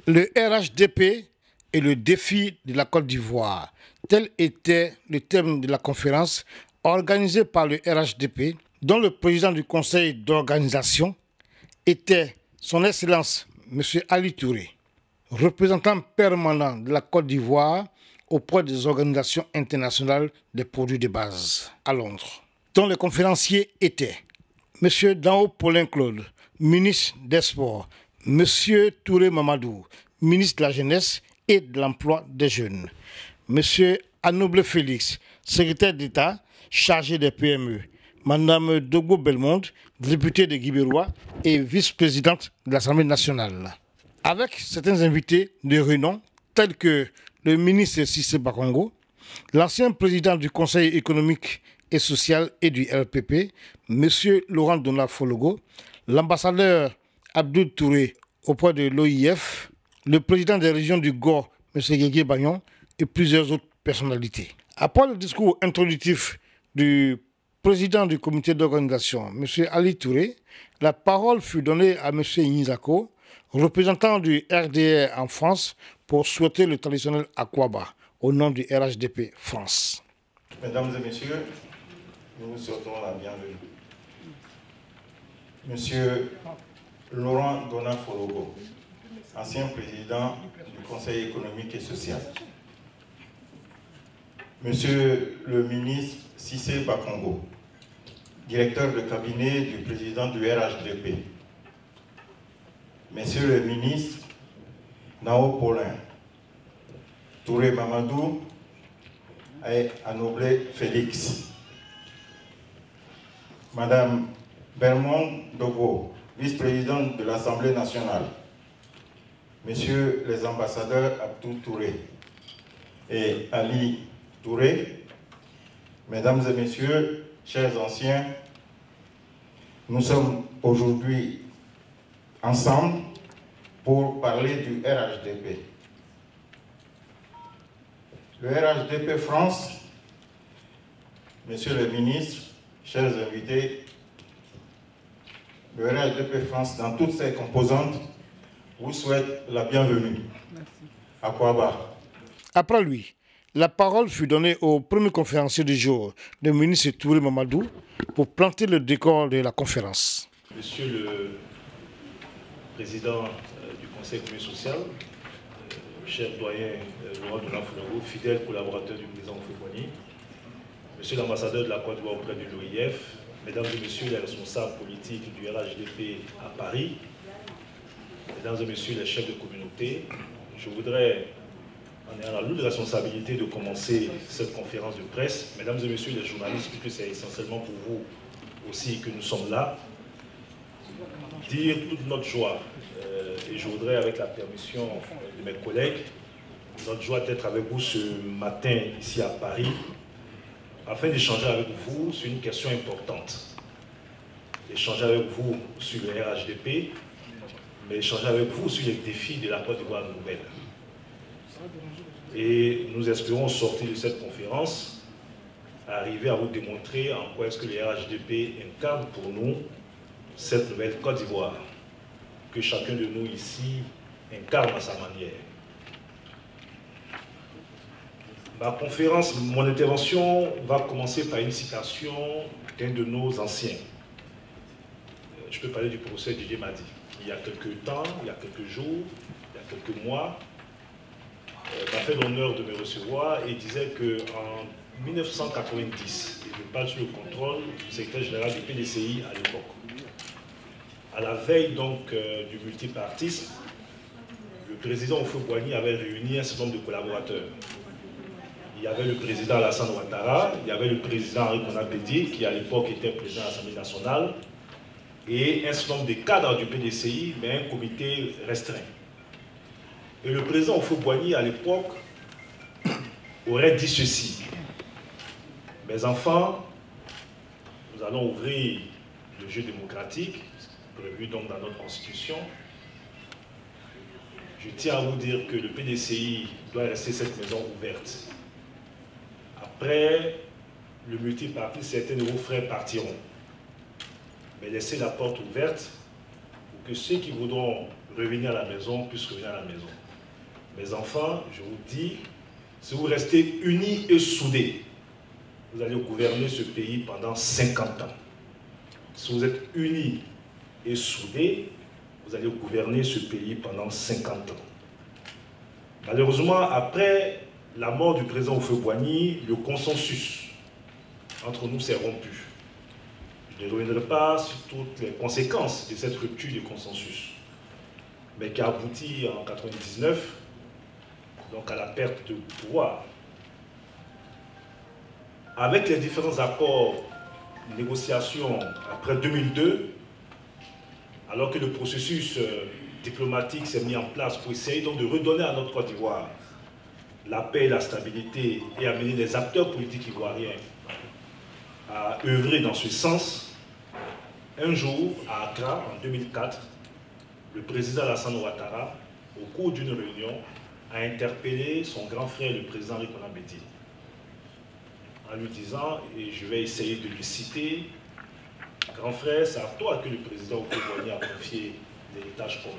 Le RHDP et le défi de la Côte d'Ivoire. Tel était le thème de la conférence organisée par le RHDP, dont le président du conseil d'organisation était son Excellence M. Ali Touré, représentant permanent de la Côte d'Ivoire auprès des organisations internationales des produits de base à Londres, dont les conférenciers étaient M. Dao Paulin Claude, ministre des Sports, M. Touré Mamadou, ministre de la Jeunesse et de l'Emploi des Jeunes, M. Anoble Félix, secrétaire d'État chargé des PME, Mme Dogbo Belmonde, députée de Guibérois et vice-présidente de l'Assemblée nationale. Avec certains invités de renom, tels que le ministre Cissé Bakongo, l'ancien président du Conseil économique et social et du RPP, M. Laurent Donald Fologo, l'ambassadeur Abdou Touré auprès de l'OIF, le président des régions du Gore, M. Guégué Bagnon, et plusieurs autres personnalités. Après le discours introductif du président du comité d'organisation, M. Ali Touré, la parole fut donnée à M. Nizako, représentant du RDR en France, pour souhaiter le traditionnel Akwaba au nom du RHDP France. Mesdames et messieurs, nous vous souhaitons la bienvenue. Monsieur Laurent Donald Fologo, ancien président du Conseil économique et social. Monsieur le ministre Cissé Bakongo, directeur de cabinet du président du RHDP. Monsieur le ministre Nao Paulin, Touré Mamadou et Anoble Félix. Madame Belmonde Dogo, vice-présidente de l'Assemblée nationale. Messieurs les ambassadeurs Abdou Touré et Ali Touré, mesdames et messieurs, chers anciens, nous sommes aujourd'hui ensemble pour parler du RHDP. Le RHDP France, Monsieur le ministre, chers invités, le RHDP France, dans toutes ses composantes, vous souhaite la bienvenue. À Kouaba. Après lui, la parole fut donnée au premier conférencier du jour, le ministre Touré Mamadou, pour planter le décor de la conférence. Monsieur le président du Conseil économique et social, cher doyen Laurent Donald Fologo, fidèle collaborateur du président Oufoué-Boigny, monsieur l'ambassadeur de la Côte d'Ivoire auprès de l'OIF, mesdames et messieurs les responsables politiques du RHDP à Paris, mesdames et messieurs les chefs de communauté, je voudrais, en ayant la lourde responsabilité de commencer cette conférence de presse, mesdames et messieurs les journalistes, puisque c'est essentiellement pour vous aussi que nous sommes là, dire toute notre joie, et je voudrais, avec la permission de mes collègues, notre joie d'être avec vous ce matin ici à Paris, afin d'échanger avec vous sur une question importante. Échanger avec vous sur le RHDP, mais échanger avec vous sur les défis de la Côte d'Ivoire nouvelle. Et nous espérons sortir de cette conférence, arriver à vous démontrer en quoi est-ce que le RHDP incarne pour nous cette nouvelle Côte d'Ivoire, que chacun de nous ici incarne à sa manière. Ma conférence, mon intervention va commencer par une citation d'un de nos anciens. Je peux parler du professeur Didier Madi. Il y a quelques temps, il y a quelques jours, il y a quelques mois, m'a fait l'honneur de me recevoir et disait qu'en 1990, et je parle sous le contrôle du secrétaire général du PDCI à l'époque, à la veille donc du multipartisme, le président Oufoué-Boigny avait réuni un certain nombre de collaborateurs. Il y avait le président Alassane Ouattara, il y avait le président Henri Konan-Bédié, qui à l'époque était président de l'Assemblée nationale, et un certain nombre de cadres du PDCI, mais un comité restreint. Et le président Oufoué-Boigny, à l'époque, aurait dit ceci. Mes enfants, nous allons ouvrir le jeu démocratique, prévu donc dans notre constitution. Je tiens à vous dire que le PDCI doit rester cette maison ouverte. Après le multipartisme, certains de vos frères partiront. Mais laissez la porte ouverte pour que ceux qui voudront revenir à la maison puissent revenir à la maison. Mes enfants, je vous dis, si vous restez unis et soudés, vous allez gouverner ce pays pendant 50 ans. Si vous êtes unis et soudés, vous allez gouverner ce pays pendant 50 ans. Malheureusement, après la mort du président Houphouët-Boigny, le consensus entre nous s'est rompu. Je ne reviendrai pas sur toutes les conséquences de cette rupture du consensus, mais qui a abouti en 1999, donc à la perte de pouvoir. Avec les différents accords, négociations après 2002, alors que le processus diplomatique s'est mis en place pour essayer donc de redonner à notre Côte d'Ivoire la paix et la stabilité et amener les acteurs politiques ivoiriens à œuvrer dans ce sens, un jour, à Accra, en 2004, le président Alassane Ouattara, au cours d'une réunion, a interpellé son grand frère, le président Rikonan Bédié, en lui disant, et je vais essayer de le citer, « Grand frère, c'est à toi que le président Houphouët-Boigny a confié l'héritage commun.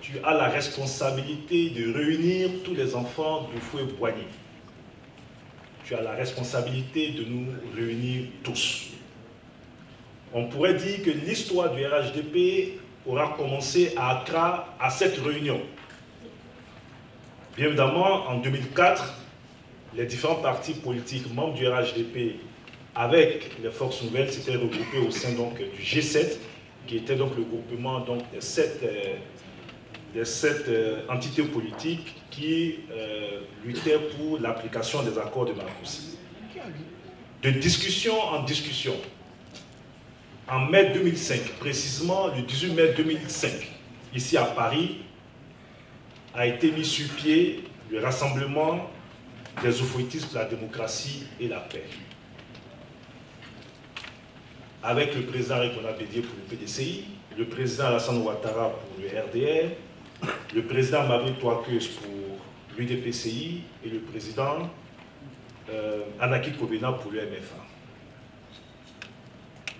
Tu as la responsabilité de réunir tous les enfants d'Houphouët-Boigny. Tu as la responsabilité de nous réunir tous. » On pourrait dire que l'histoire du RHDP aura commencé à Accra à cette réunion. Bien évidemment, en 2004, les différents partis politiques membres du RHDP avec les forces nouvelles s'étaient regroupés au sein donc, du G7, qui était donc le groupement donc, des sept entités politiques qui luttaient pour l'application des accords de Marcoussis. De discussion en discussion, en mai 2005, précisément le 18 mai 2005, ici à Paris, a été mis sur pied le rassemblement des oufouettistes pour la démocratie et la paix. Avec le président Rikonan Bédié pour le PDCI, le président Alassane Ouattara pour le RDR, le président Marie Touakeus pour l'UDPCI et le président Anaki Kobena pour le MFA.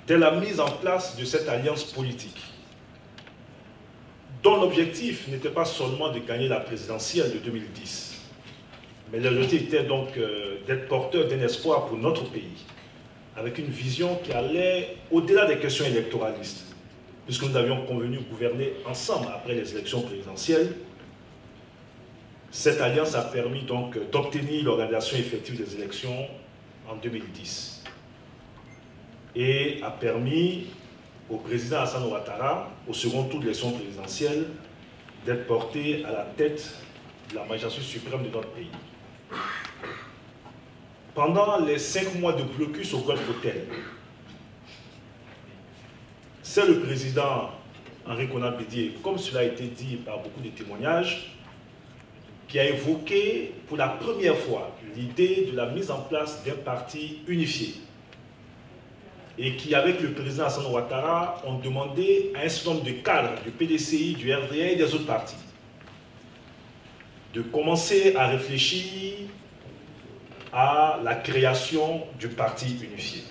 Dès la mise en place de cette alliance politique, dont l'objectif n'était pas seulement de gagner la présidentielle de 2010, mais l'objectif était donc d'être porteur d'un espoir pour notre pays, avec une vision qui allait au-delà des questions électoralistes, puisque nous avions convenu de gouverner ensemble après les élections présidentielles. Cette alliance a permis donc d'obtenir l'organisation effective des élections en 2010 et a permis au président Alassane Ouattara, au second tour de l'élection présidentielle, d'être porté à la tête de la magistrature suprême de notre pays. Pendant les 5 mois de blocus au Golf Hotel, c'est le président Henri Konan Bédié, comme cela a été dit par beaucoup de témoignages, qui a évoqué pour la première fois l'idée de la mise en place d'un parti unifié et qui, avec le président Alassane Ouattara, ont demandé à un certain nombre de cadres du PDCI, du RDA et des autres partis de commencer à réfléchir à la création du parti unifié.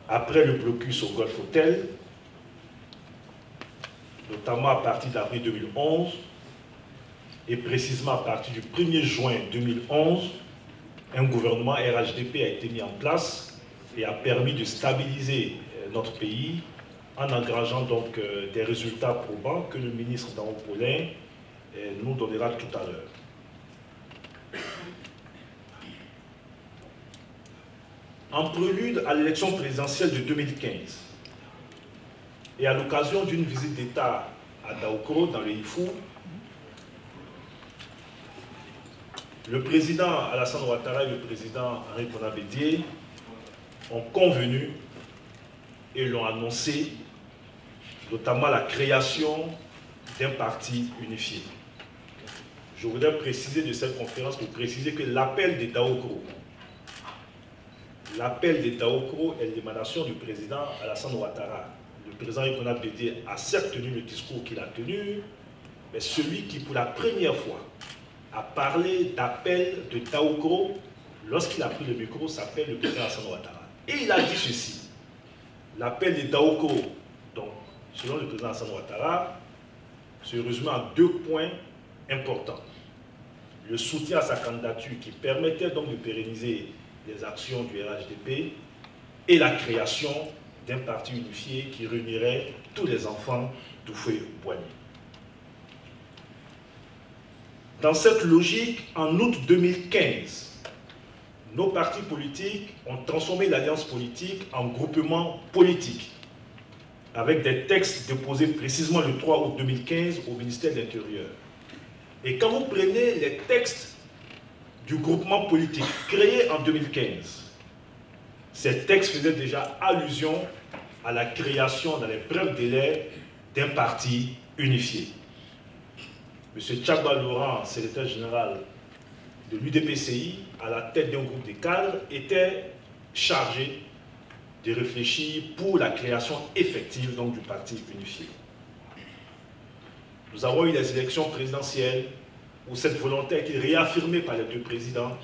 Après le blocus au Golf Hotel, notamment à partir d'avril 2011, et précisément à partir du 1er juin 2011, un gouvernement RHDP a été mis en place et a permis de stabiliser notre pays en engageant donc des résultats probants que le ministre Dao Paulin nous donnera tout à l'heure. En prélude à l'élection présidentielle de 2015 et à l'occasion d'une visite d'État à Daoukro, dans le Ifou, le président Alassane Ouattara et le président Henri Konan Bédié ont convenu et l'ont annoncé, notamment la création d'un parti unifié. Je voudrais préciser de cette conférence pour préciser que l'appel des Daoukro, est l'émanation du président Alassane Ouattara. Le président Henri Konan Bédié a certes tenu le discours qu'il a tenu, mais celui qui, pour la première fois, a parlé d'appel de Daoukro, lorsqu'il a pris le micro, s'appelle le président Alassane Ouattara. Et il a dit ceci: l'appel de Daoukro, donc selon le président Alassane Ouattara, se résume en 2 points importants. Le soutien à sa candidature qui permettait donc de pérenniser les actions du RHDP et la création d'un parti unifié qui réunirait tous les enfants d'Houphouët-Boigny. Dans cette logique, en août 2015, nos partis politiques ont transformé l'alliance politique en groupement politique, avec des textes déposés précisément le 3 août 2015 au ministère de l'Intérieur. Et quand vous prenez les textes du groupement politique créé en 2015, ces textes faisaient déjà allusion à la création dans les brefs délais d'un parti unifié. M. Tchaba Laurent, secrétaire général de l'UDPCI, à la tête d'un groupe de cadres, était chargé de réfléchir pour la création effective donc, du parti unifié. Nous avons eu les élections présidentielles où cette volonté a été réaffirmée par les 2 présidents.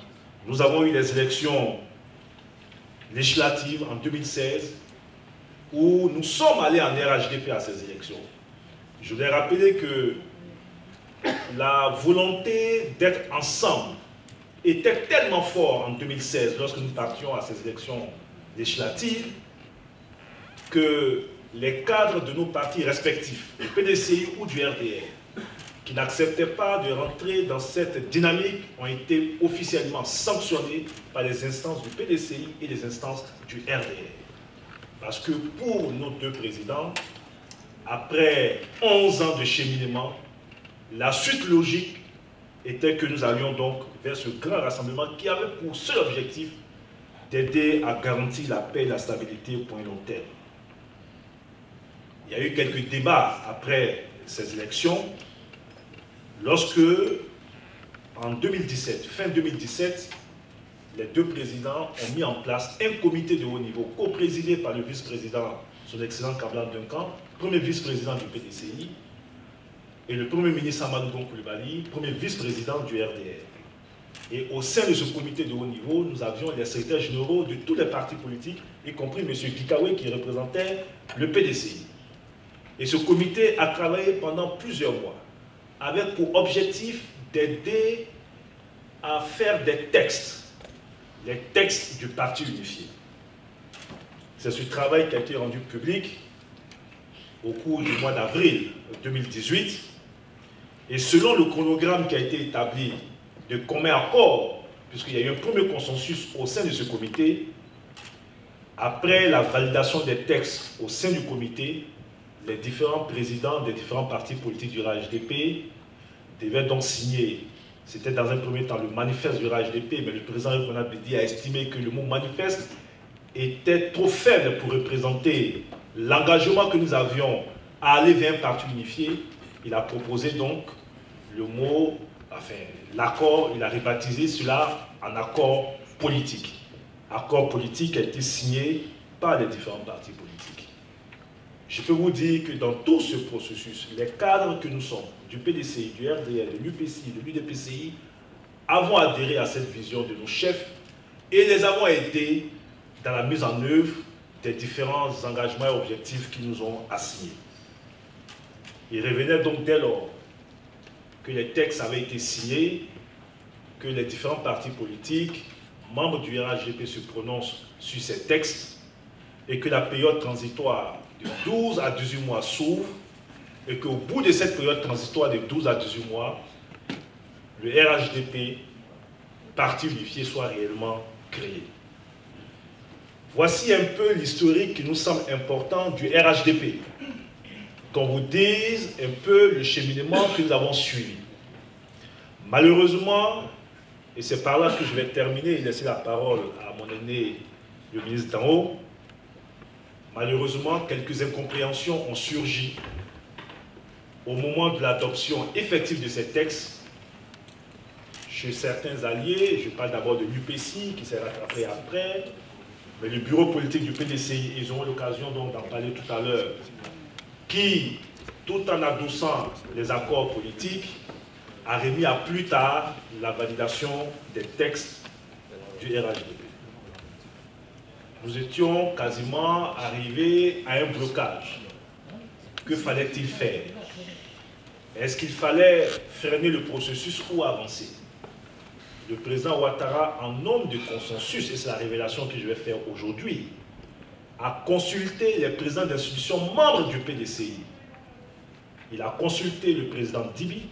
Nous avons eu les élections législatives en 2016 où nous sommes allés en RHDP à ces élections. Je voudrais rappeler que la volonté d'être ensemble était tellement forte en 2016 lorsque nous partions à ces élections législatives que les cadres de nos partis respectifs, du PDCI ou du RDR, qui n'acceptaient pas de rentrer dans cette dynamique, ont été officiellement sanctionnés par les instances du PDCI et les instances du RDR. Parce que pour nos 2 présidents, après 11 ans de cheminement, la suite logique était que nous allions donc vers ce grand rassemblement qui avait pour seul objectif d'aider à garantir la paix et la stabilité au point long terme. Il y a eu quelques débats après ces élections, lorsque, en 2017, fin 2017, les 2 présidents ont mis en place un comité de haut niveau, co-présidé par le vice-président, son excellent Kablan Duncan, premier vice-président du PDCI, et le premier ministre Amadou Gon Coulibaly, premier vice-président du RDR. Et au sein de ce comité de haut niveau, nous avions les secrétaires généraux de tous les partis politiques, y compris M. Kikawe qui représentait le PDCI. Et ce comité a travaillé pendant plusieurs mois, avec pour objectif d'aider à faire des textes, les textes du parti unifié. C'est ce travail qui a été rendu public au cours du mois d'avril 2018. Et selon le chronogramme qui a été établi de commun accord, puisqu'il y a eu un premier consensus au sein de ce comité, après la validation des textes au sein du comité, les différents présidents des différents partis politiques du RHDP devaient donc signer, c'était dans un premier temps le manifeste du RHDP, mais le président Rekonat Bedi a estimé que le mot manifeste était trop faible pour représenter l'engagement que nous avions à aller vers un parti unifié. Il a proposé donc le mot, enfin l'accord, il a rebaptisé cela en accord politique. Accord politique a été signé par les différents partis politiques. Je peux vous dire que dans tout ce processus, les cadres que nous sommes, du PDCI, du RDR, de l'UPCI, de l'UDPCI, avons adhéré à cette vision de nos chefs et les avons aidés dans la mise en œuvre des différents engagements et objectifs qu'ils nous ont assignés. Il revenait donc dès lors que les textes avaient été signés, que les différents partis politiques, membres du RHDP, se prononcent sur ces textes et que la période transitoire de 12 à 18 mois s'ouvre et qu'au bout de cette période transitoire de 12 à 18 mois, le RHDP, parti unifié, soit réellement créé. Voici un peu l'historique qui nous semble important du RHDP. Qu'on vous dise un peu le cheminement que nous avons suivi. Malheureusement, et c'est par là que je vais terminer et laisser la parole à mon aîné, le ministre d'en haut, malheureusement, quelques incompréhensions ont surgi au moment de l'adoption effective de ces textes chez certains alliés. Je parle d'abord de l'UPCI qui s'est rattrapé après, mais le bureau politique du PDCI, ils ont eu l'occasion d'en parler tout à l'heure, qui, tout en adoucissant les accords politiques, a remis à plus tard la validation des textes du RHDP. Nous étions quasiment arrivés à un blocage. Que fallait-il faire? Est-ce qu'il fallait freiner le processus ou avancer? Le président Ouattara, en homme de consensus, et c'est la révélation que je vais faire aujourd'hui, a consulté les présidents d'institutions membres du PDCI. Il a consulté le président Dibi,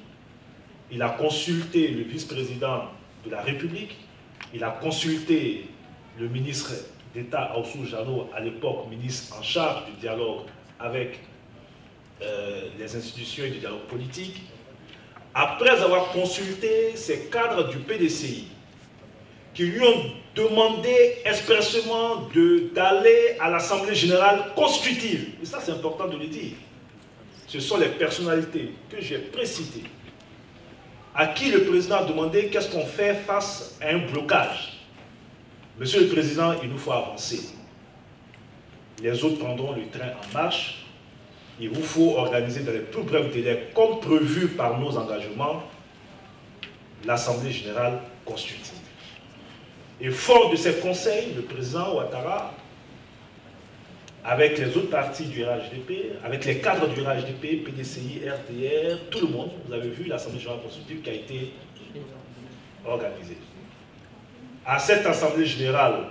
il a consulté le vice-président de la République, il a consulté le ministre d'État Aoussou Jano, à l'époque ministre en charge du dialogue avec les institutions et du dialogue politique. Après avoir consulté ces cadres du PDCI, qui lui ont demandé expressément d'aller à l'Assemblée générale constitutive. Et ça, c'est important de le dire. Ce sont les personnalités que j'ai précitées, à qui le président a demandé qu'est-ce qu'on fait face à un blocage. Monsieur le Président, il nous faut avancer. Les autres prendront le train en marche. Il vous faut organiser dans les plus brefs délais, comme prévu par nos engagements, l'Assemblée générale constitutive. Et fort de ces conseils, le président Ouattara, avec les autres partis du RHDP, avec les cadres du RHDP, PDCI, RTR, tout le monde, vous avez vu l'Assemblée générale constitutive qui a été organisée. À cette Assemblée générale,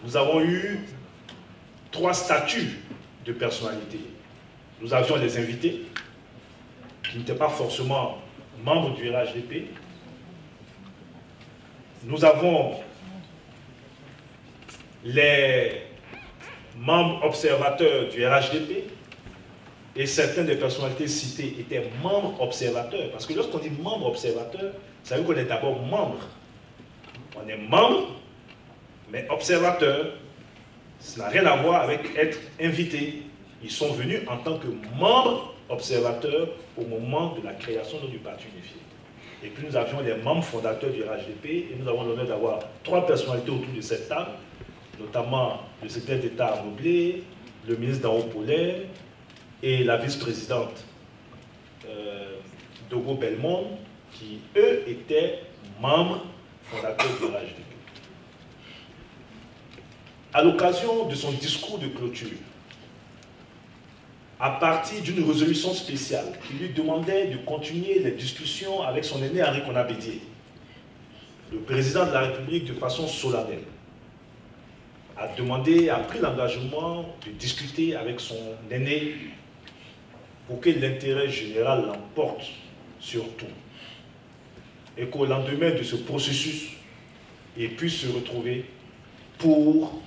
nous avons eu 3 statuts de personnalité. Nous avions les invités, qui n'étaient pas forcément membres du RHDP. Nous avons les membres observateurs du RHDP, et certaines des personnalités citées étaient membres observateurs. Parce que lorsqu'on dit membre observateur, ça veut dire qu'on est d'abord membre. On est membre, mais observateur, ça n'a rien à voir avec être invité. Ils sont venus en tant que membres observateurs au moment de la création du Parti unifié. Et puis nous avions les membres fondateurs du RHDP, et nous avons l'honneur d'avoir 3 personnalités autour de cette table, notamment le secrétaire d'État Moblé, le ministre Dao Paulet et la vice-présidente Dogo Belmond, qui eux étaient membres fondateurs du RHDP. À l'occasion de son discours de clôture, à partir d'une résolution spéciale qui lui demandait de continuer les discussions avec son aîné Henri Konan Bédié, le président de la République, de façon solennelle, a pris l'engagement de discuter avec son aîné pour que l'intérêt général l'emporte sur tout. Et qu'au lendemain de ce processus, ils puissent se retrouver pour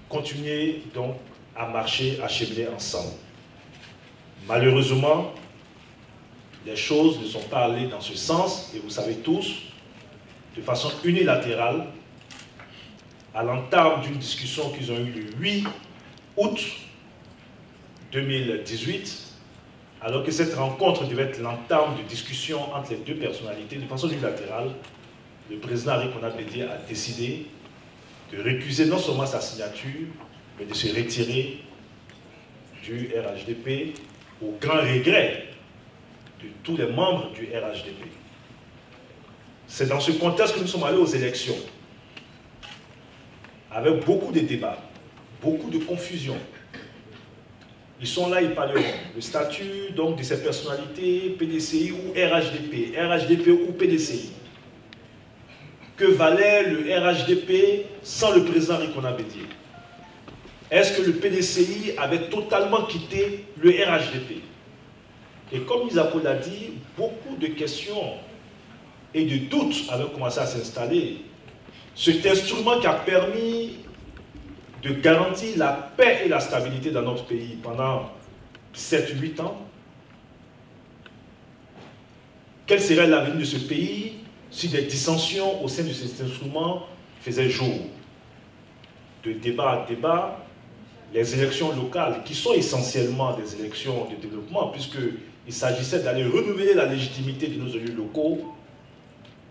continuer donc à marcher, à cheminer ensemble. Malheureusement, les choses ne sont pas allées dans ce sens, et vous savez tous, de façon unilatérale, à l'entame d'une discussion qu'ils ont eue le 8 août 2018, alors que cette rencontre devait être l'entame de discussions entre les 2 personnalités, de façon unilatérale, le président Henri Konan Bédié a décidé de récuser non seulement sa signature, mais de se retirer du RHDP, au grand regret de tous les membres du RHDP. C'est dans ce contexte que nous sommes allés aux élections, avec beaucoup de débats, beaucoup de confusion. Ils sont là, ils parleront. Le statut donc, de ces personnalités, PDCI ou RHDP, RHDP ou PDCI. Que valait le RHDP sans le président Henri Konan Bédié? Est-ce que le PDCI avait totalement quitté le RHDP? Et comme Isako l'a dit, beaucoup de questions et de doutes avaient commencé à s'installer. Cet instrument qui a permis de garantir la paix et la stabilité dans notre pays pendant 7-8 ans. Quel serait l'avenir de ce pays si des dissensions au sein de cet instrument faisaient jour? De débat à débat, les élections locales, qui sont essentiellement des élections de développement, puisqu'il s'agissait d'aller renouveler la légitimité de nos élus locaux,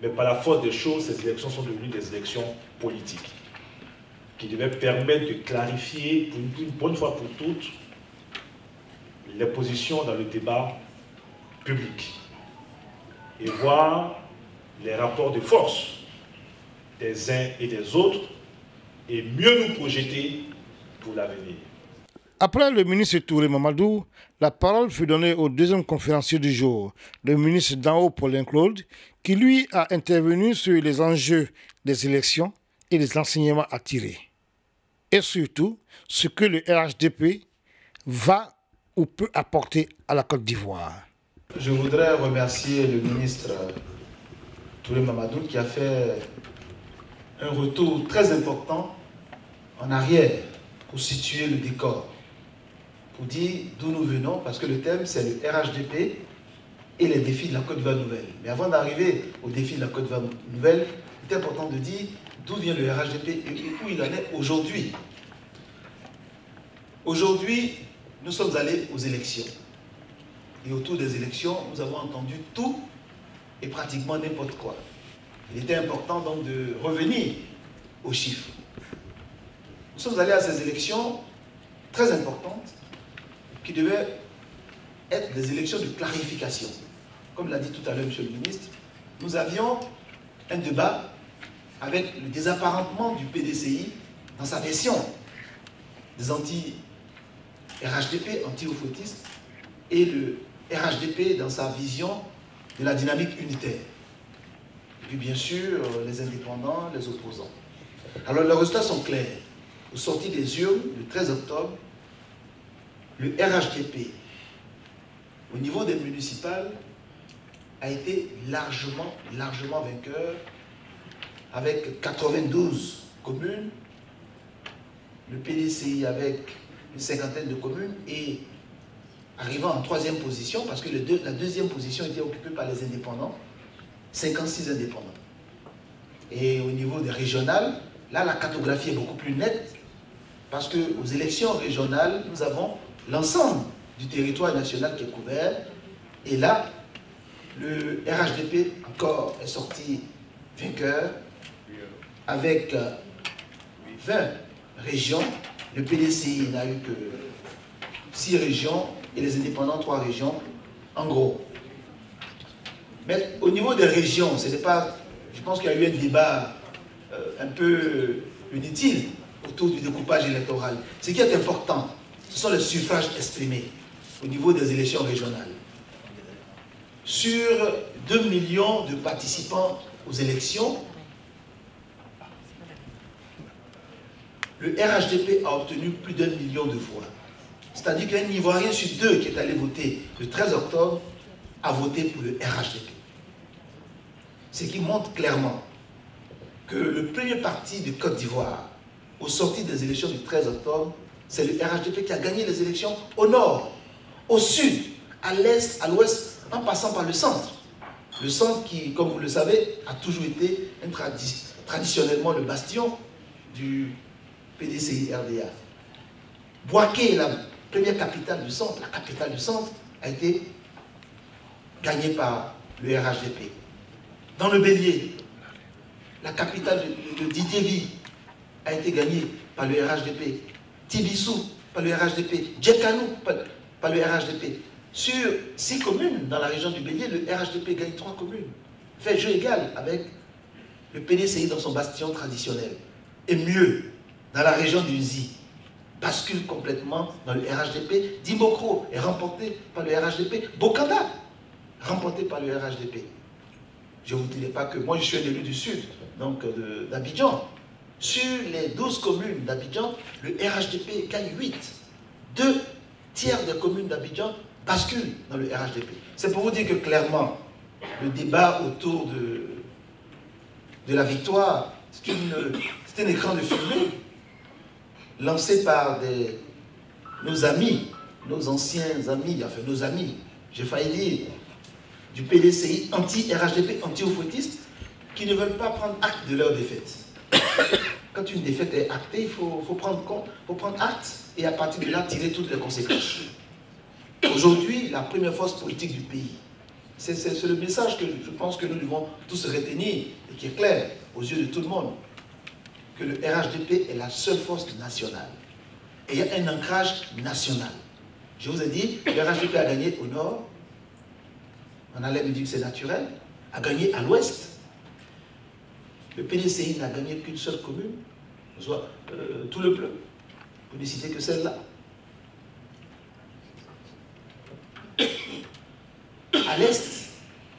mais par la force des choses, ces élections sont devenues des élections politiques, qui devaient permettre de clarifier, une bonne fois pour toutes, les positions dans le débat public, et voir les rapports de force des uns et des autres, et mieux nous projeter pour l'avenir. Après le ministre Touré Mamadou, la parole fut donnée au deuxième conférencier du jour, le ministre d'en haut Paulin Claude, qui lui a intervenu sur les enjeux des élections et les enseignements à tirer. Et surtout, ce que le RHDP va ou peut apporter à la Côte d'Ivoire. Je voudrais remercier le ministre Touré Mamadou qui a fait un retour très important en arrière pour situer le décor, pour dire d'où nous venons, parce que le thème c'est le RHDP et les défis de la Côte d'Ivoire nouvelle. Mais avant d'arriver aux défis de la Côte d'Ivoire nouvelle, il est important de dire d'où vient le RHDP et où il en est aujourd'hui. Aujourd'hui, nous sommes allés aux élections. Et autour des élections, nous avons entendu tout et pratiquement n'importe quoi. Il était important donc de revenir aux chiffres. Nous sommes allés à ces élections très importantes qui devaient être des élections de clarification. Comme l'a dit tout à l'heure M. le ministre, nous avions un débat avec le désapparentement du PDCI dans sa version des anti-RHDP, anti-oufoutistes, et le RHDP dans sa vision de la dynamique unitaire. Et puis bien sûr, les indépendants, les opposants. Alors les résultats sont clairs. Au sorti des urnes, le 13 octobre, le RHDP, au niveau des municipales, a été largement vainqueur, avec 92 communes, le PDCI avec une cinquantaine de communes, et arrivant en troisième position, parce que la deuxième position était occupée par les indépendants, 56 indépendants. Et au niveau des régionales, là la cartographie est beaucoup plus nette, parce qu'aux élections régionales, nous avons l'ensemble du territoire national qui est couvert, et là, le RHDP encore est sorti vainqueur, avec 20 régions. Le PDCI n'a eu que 6 régions, et les indépendants 3 régions, en gros. Mais au niveau des régions, ce n'est pas... Je pense qu'il y a eu un débat un peu inutile autour du découpage électoral. Ce qui est important, ce sont les suffrages exprimés au niveau des élections régionales. Sur 2 millions de participants aux élections, le RHDP a obtenu plus d'1 million de voix. C'est-à-dire qu'un Ivoirien sur 2 qui est allé voter le 13 octobre a voté pour le RHDP. Ce qui montre clairement que le premier parti de Côte d'Ivoire, au sorti des élections du 13 octobre, c'est le RHDP qui a gagné les élections au nord, au sud, à l'est, à l'ouest, en passant par le centre. Le centre qui, comme vous le savez, a toujours été traditionnellement le bastion du PDCI-RDA. Bouaké, la première capitale du centre, la capitale du centre, a été gagnée par le RHDP. Dans le Bélier, la capitale de Didier Vie a été gagnée par le RHDP. Tibissou, par le RHDP. Djekanou, par le RHDP. Sur 6 communes dans la région du Bélier, le RHDP gagne 3 communes. Fait jeu égal avec le PDCI dans son bastion traditionnel. Et mieux, dans la région du Nzi, bascule complètement dans le RHDP. Dimokro est remporté par le RHDP. Bokanda, remporté par le RHDP. Je ne vous dirai pas que moi je suis un élu du sud, donc d'Abidjan. Sur les 12 communes d'Abidjan, le RHDP gagne 8. 2 tiers des communes d'Abidjan basculent dans le RHDP. C'est pour vous dire que clairement, le débat autour de la victoire, c'est un écran de fumée lancé par nos amis, nos anciens amis, enfin nos amis, j'ai failli dire, du PDCI anti-RHDP, anti-oufoutistes, qui ne veulent pas prendre acte de leur défaite. Quand une défaite est actée, il faut prendre acte et à partir de là, tirer toutes les conséquences. Aujourd'hui, la première force politique du pays, c'est le message que je pense que nous devons tous retenir et qui est clair aux yeux de tout le monde, que le RHDP est la seule force nationale. Et il y a un ancrage national. Je vous ai dit, le RHDP a gagné au nord, on allait me dire que c'est naturel, a gagné à l'ouest. Le PDCI n'a gagné qu'une seule commune, soit tout le bleu, pour ne citer que celle-là. l'est,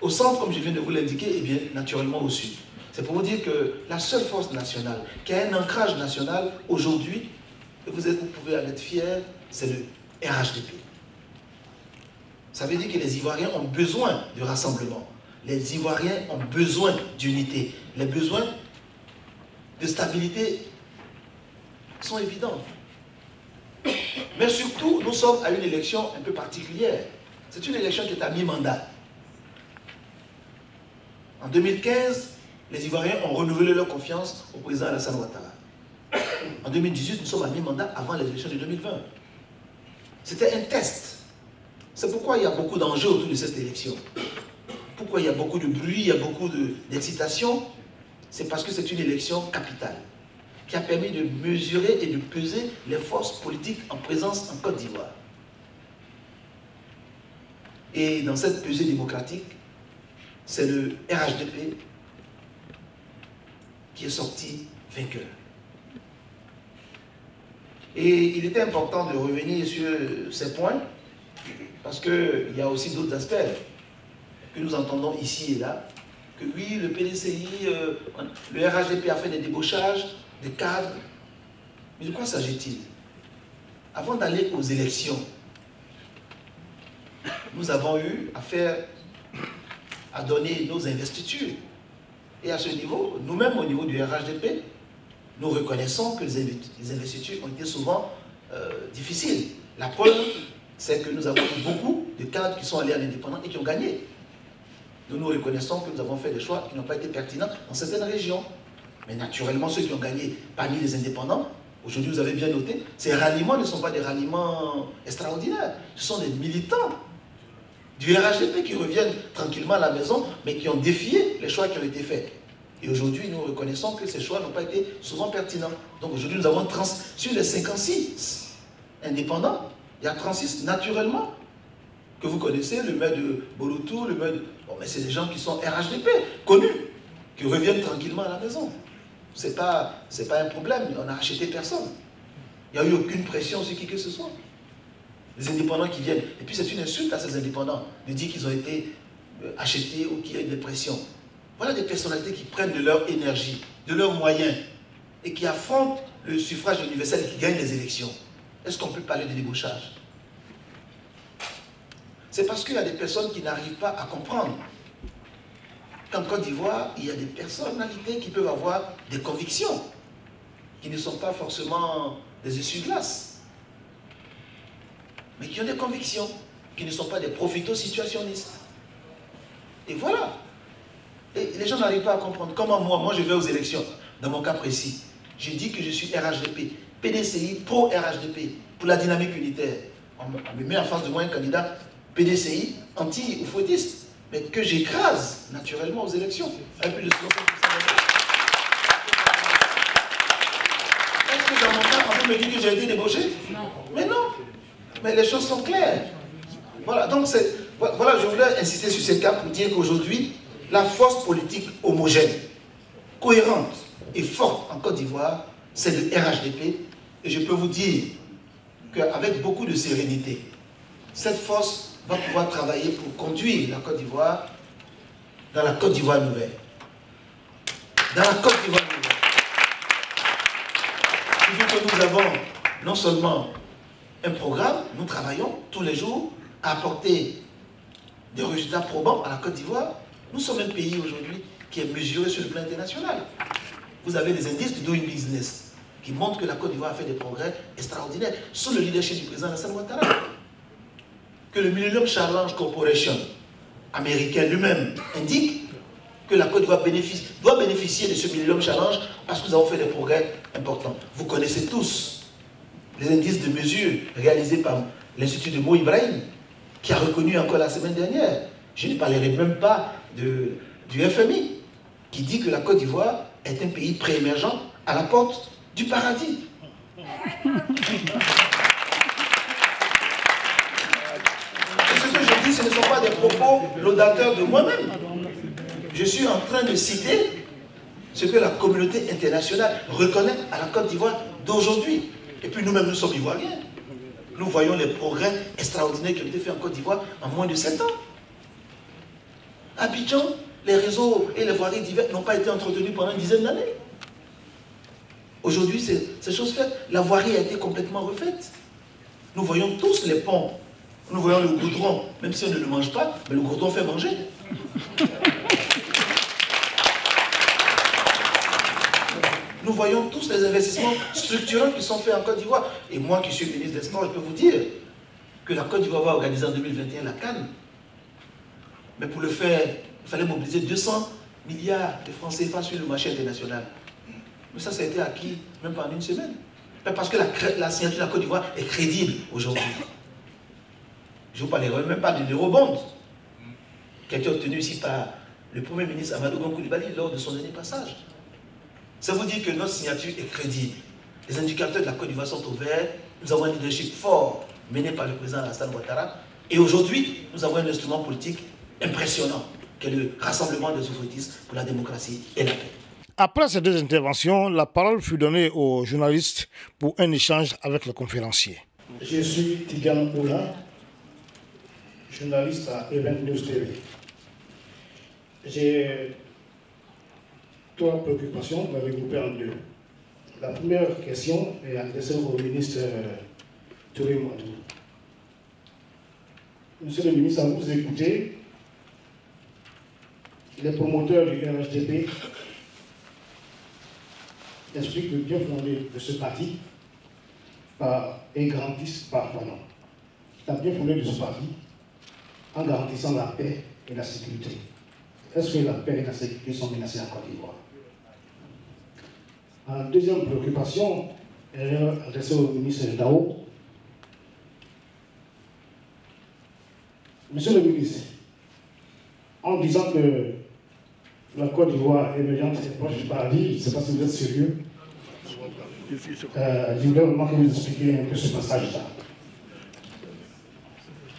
au centre, comme je viens de vous l'indiquer, et bien naturellement au sud. C'est pour vous dire que la seule force nationale qui a un ancrage national aujourd'hui, et vous pouvez en être fiers, c'est le RHDP. Ça veut dire que les Ivoiriens ont besoin de rassemblement. Les Ivoiriens ont besoin d'unité. Les besoins de stabilité sont évidents. Mais surtout, nous sommes à une élection un peu particulière. C'est une élection qui est à mi-mandat. En 2015, les Ivoiriens ont renouvelé leur confiance au président Alassane Ouattara. En 2018, nous sommes à mi-mandat avant les élections de 2020. C'était un test. C'est pourquoi il y a beaucoup d'enjeux autour de cette élection. Pourquoi il y a beaucoup de bruit, il y a beaucoup d'excitation. C'est parce que c'est une élection capitale qui a permis de mesurer et de peser les forces politiques en présence en Côte d'Ivoire. Et dans cette pesée démocratique, c'est le RHDP qui est sorti vainqueur. Et il était important de revenir sur ces points, parce qu'il y a aussi d'autres aspects que nous entendons ici et là, que oui, le PDCI, le RHDP a fait des débauchages, des cadres. Mais de quoi s'agit-il? Avant d'aller aux élections, nous avons eu affaire à donner nos investitures. Et à ce niveau, nous-mêmes au niveau du RHDP, nous reconnaissons que les investitures ont été souvent difficiles. La preuve, c'est que nous avons eu beaucoup de cadres qui sont allés à l'indépendant et qui ont gagné. Nous reconnaissons que nous avons fait des choix qui n'ont pas été pertinents dans certaines régions. Mais naturellement, ceux qui ont gagné parmi les indépendants, aujourd'hui vous avez bien noté, ces ralliements ne sont pas des ralliements extraordinaires. Ce sont des militants du RHDP qui reviennent tranquillement à la maison, mais qui ont défié les choix qui ont été faits. Et aujourd'hui, nous reconnaissons que ces choix n'ont pas été souvent pertinents. Donc aujourd'hui, nous avons sur les 56 indépendants, il y a 36 naturellement que vous connaissez, le maire de Borotou, le maire de... Bon, mais c'est des gens qui sont RHDP, connus, qui reviennent tranquillement à la maison. C'est pas un problème, on n'a acheté personne. Il n'y a eu aucune pression sur qui que ce soit. Les indépendants qui viennent. Et puis c'est une insulte à ces indépendants de dire qu'ils ont été achetés ou qu'il y a eu des pressions. Voilà des personnalités qui prennent de leur énergie, de leurs moyens, et qui affrontent le suffrage universel et qui gagnent les élections. Est-ce qu'on peut parler de débauchage? C'est parce qu'il y a des personnes qui n'arrivent pas à comprendre qu'en Côte d'Ivoire, il y a des personnalités qui peuvent avoir des convictions, qui ne sont pas forcément des essuie-glaces, mais qui ont des convictions, qui ne sont pas des profito-situationnistes. Et voilà. Et les gens n'arrivent pas à comprendre comment moi je vais aux élections, dans mon cas précis. Je dis que je suis RHDP, PDCI, pro-RHDP, pour la dynamique unitaire. On me met en face de moi un candidat PDCI, anti-oufouettiste, mais que j'écrase naturellement aux élections. Avec plus de 60%. Est-ce que dans mon cas, on peut me dire que j'ai été débauché? Non. Mais non. Mais les choses sont claires. Voilà, donc voilà, je voulais insister sur ces cas pour dire qu'aujourd'hui, la force politique homogène, cohérente et forte en Côte d'Ivoire, c'est le RHDP. Et je peux vous dire qu'avec beaucoup de sérénité, cette force va pouvoir travailler pour conduire la Côte d'Ivoire dans la Côte d'Ivoire nouvelle. Dans la Côte d'Ivoire nouvelle. Il faut que nous avons non seulement un programme, nous travaillons tous les jours à apporter des résultats probants à la Côte d'Ivoire. Nous sommes un pays aujourd'hui qui est mesuré sur le plan international. Vous avez des indices de Doing Business qui montrent que la Côte d'Ivoire a fait des progrès extraordinaires sous le leadership du président Alassane Ouattara. Que le Millennium Challenge Corporation américain lui-même indique que la Côte d'Ivoire doit bénéficier de ce Millennium Challenge parce que nous avons fait des progrès importants. Vous connaissez tous les indices de mesure réalisés par l'Institut de Mo Ibrahim, qui a reconnu encore la semaine dernière. Je ne parlerai même pas du FMI, qui dit que la Côte d'Ivoire est un pays pré-émergent à la porte du paradis. Et ce que je dis, ce ne sont pas des propos laudateurs de moi-même. Je suis en train de citer ce que la communauté internationale reconnaît à la Côte d'Ivoire d'aujourd'hui. Et puis nous-mêmes, nous sommes ivoiriens. Nous voyons les progrès extraordinaires qui ont été faits en Côte d'Ivoire en moins de 7 ans. Abidjan, les réseaux et les voiries diverses n'ont pas été entretenus pendant une dizaine d'années. Aujourd'hui, c'est chose faite. La voirie a été complètement refaite. Nous voyons tous les ponts. Nous voyons le goudron, même si on ne le mange pas, mais le goudron fait manger. Nous voyons tous les investissements structurants qui sont faits en Côte d'Ivoire. Et moi qui suis ministre des Sports, je peux vous dire que la Côte d'Ivoire va organiser en 2021 la CAN. Mais pour le faire, il fallait mobiliser 200 milliards de francs CFA sur le marché international. Mais ça a été acquis même pas en une semaine. Mais parce que la signature de la Côte d'Ivoire est crédible aujourd'hui. Je ne vous parlerai même pas de l'eurobond qui a été obtenu ici par le Premier ministre Amadou Gon Coulibaly lors de son dernier passage. Ça vous dit que notre signature est crédible. Les indicateurs de la Côte d'Ivoire sont au vert. Nous avons un leadership fort mené par le président Alassane Ouattara. Et aujourd'hui, nous avons un instrument politique impressionnant, qui est le Rassemblement des ouvritistes pour la démocratie et la paix. Après ces deux interventions, la parole fut donnée aux journalistes pour un échange avec le conférencier. Je suis Tigan Oula, journaliste à Event News TV. J'ai trois préoccupations, mais regroupées en deux. La première question est adressée au ministre Touré Moadou. Monsieur le ministre, à vous écouter, les promoteurs du RHDP expliquent le bien fondé de ce parti et garantissent la bien fondé de ce parti en garantissant la paix et la sécurité. Est-ce que la paix et la sécurité sont menacées en Côte d'Ivoire? La deuxième préoccupation est adressée au ministre Dao. Monsieur le ministre, en disant que la Côte d'Ivoire émergente est proche du paradis, je ne sais pas si vous êtes sérieux, je voudrais vraiment que vous expliquiez un peu ce passage-là.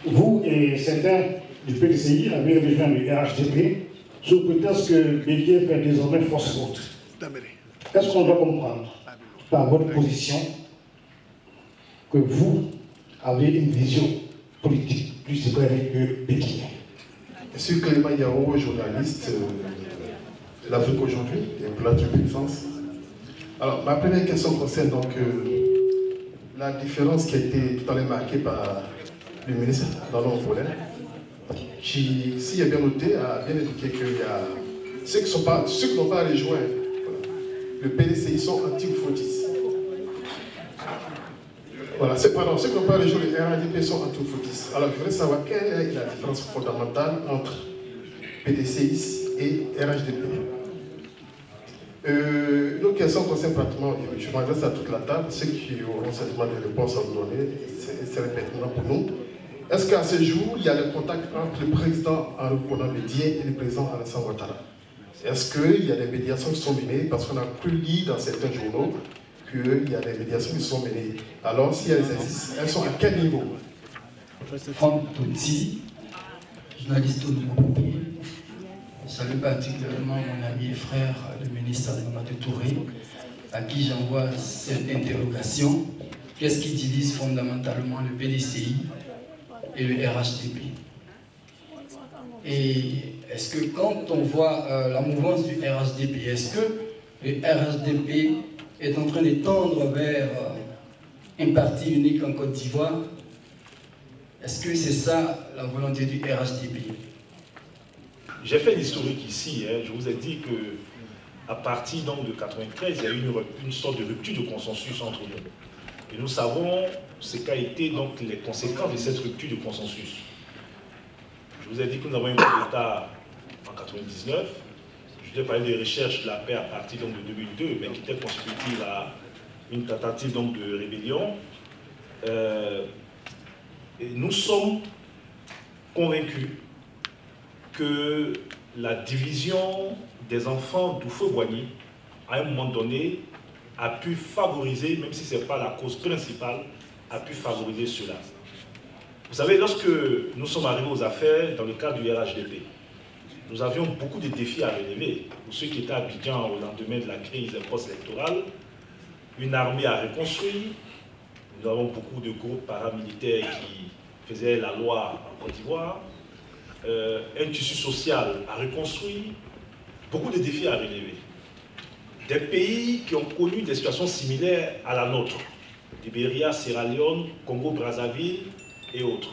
Vous et certains du PDCI avez rejoint le RHDP sous prétexte que Bélier fait désormais force haute. Qu'est-ce qu'on doit comprendre par votre position que vous avez une vision politique plus éclairée que Bélier? Monsieur Clément Yao, journaliste de l'Afrique aujourd'hui, et Plan de Puissance. Alors, ma première question concerne donc la différence qui a été tout à l'heure marquée par le ministre dans nos volets, qui, s'il a bien noté, a bien indiqué qu'il y a ceux qui n'ont pas rejoint le PDCI sont anti-fautistes. Voilà, pardon, ceux qui n'ont pas rejoint le RHDP sont anti-fautistes. Alors, je voudrais savoir quelle est la différence fondamentale entre PDCI et RHDP. Une autre question concerne pratiquement, je m'adresse à toute la table, ceux qui auront certainement des réponses à nous donner, c'est répétement pour nous. Est-ce qu'à ce jour, il y a le contact entre le président Henri Konan Bédié et le président Alassane Ouattara? Est-ce qu'il y a des médiations qui sont menées? Parce qu'on a pu lire dans certains journaux qu'il y a des médiations qui sont menées. Alors, si elles existent, elles sont à quel niveau? Franck Totti, journaliste de mon pays. Je salue particulièrement mon ami et frère, le ministre Amadou Touré, à qui j'envoie cette interrogation. Qu'est-ce qui divise fondamentalement le PDCI et le RHDP? Et est-ce que quand on voit la mouvance du RHDP, est-ce que le RHDP est en train de tendre vers un parti unique en Côte d'Ivoire? Est-ce que c'est ça la volonté du RHDP? J'ai fait l'historique ici, hein. Je vous ai dit qu'à partir donc, de 1993, il y a eu une sorte de rupture de consensus entre nous. Et nous savons ce qu'a été donc, les conséquences de cette rupture de consensus. Je vous ai dit que nous avons eu un coup d'État en 1999. Je vous ai parlé des recherches de la paix à partir donc, de 2002, mais qui était consécutive à une tentative donc, de rébellion. Et nous sommes convaincus que la division des enfants d'Oufo-Boigny, à un moment donné, a pu favoriser, même si ce n'est pas la cause principale, a pu favoriser cela. Vous savez, lorsque nous sommes arrivés aux affaires dans le cadre du RHDP, nous avions beaucoup de défis à relever. Pour ceux qui étaient à Abidjan au lendemain de la crise post-électorale, une armée à reconstruire, nous avons beaucoup de groupes paramilitaires qui faisaient la loi en Côte d'Ivoire, un tissu social à reconstruire, beaucoup de défis à relever. Des pays qui ont connu des situations similaires à la nôtre, Libéria, Sierra Leone, Congo-Brazzaville et autres,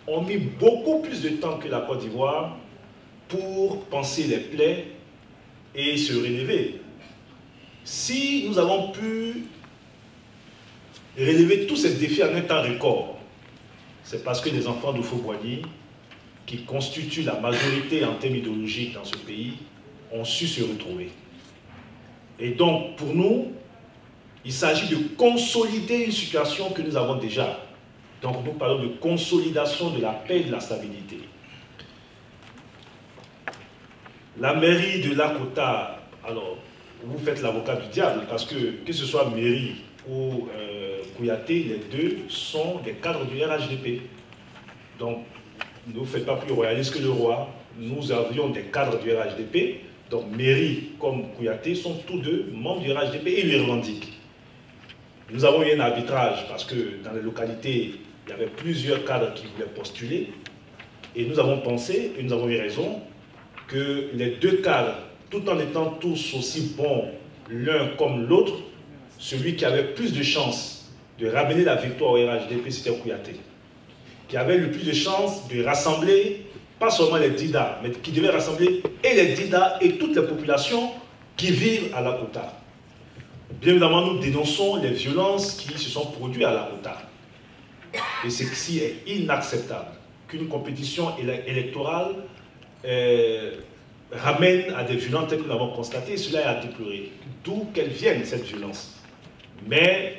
ont mis beaucoup plus de temps que la Côte d'Ivoire pour penser les plaies et se relever. Si nous avons pu relever tous ces défis en un temps record, c'est parce que les enfants de Houphouët-Boigny, qui constituent la majorité en termes idéologiques dans ce pays, ont su se retrouver. Et donc, pour nous, il s'agit de consolider une situation que nous avons déjà. Donc, nous parlons de consolidation de la paix et de la stabilité. La mairie de Lakota, alors, vous faites l'avocat du diable, parce que ce soit mairie ou Kouyaté, les deux sont des cadres du RHDP. Donc, ne vous faites pas plus royaliste que le roi. Nous avions des cadres du RHDP. Donc, mairie comme Kouyaté sont tous deux membres du RHDP et ils le revendiquent. Nous avons eu un arbitrage parce que dans les localités, il y avait plusieurs cadres qui voulaient postuler. Et nous avons pensé, et nous avons eu raison, que les deux cadres, tout en étant tous aussi bons l'un comme l'autre, celui qui avait plus de chances de ramener la victoire au RHDP, c'était Kouyaté. Qui avait le plus de chances de rassembler, pas seulement les Dida, mais qui devait rassembler et les Dida et toutes les populations qui vivent à Lakota. Bien évidemment, nous dénonçons les violences qui se sont produites à Lakota. Et ceci est inacceptable qu'une compétition électorale ramène à des violences telles que nous l'avons constaté, et cela est à déplorer. D'où qu'elle vienne, cette violence. Mais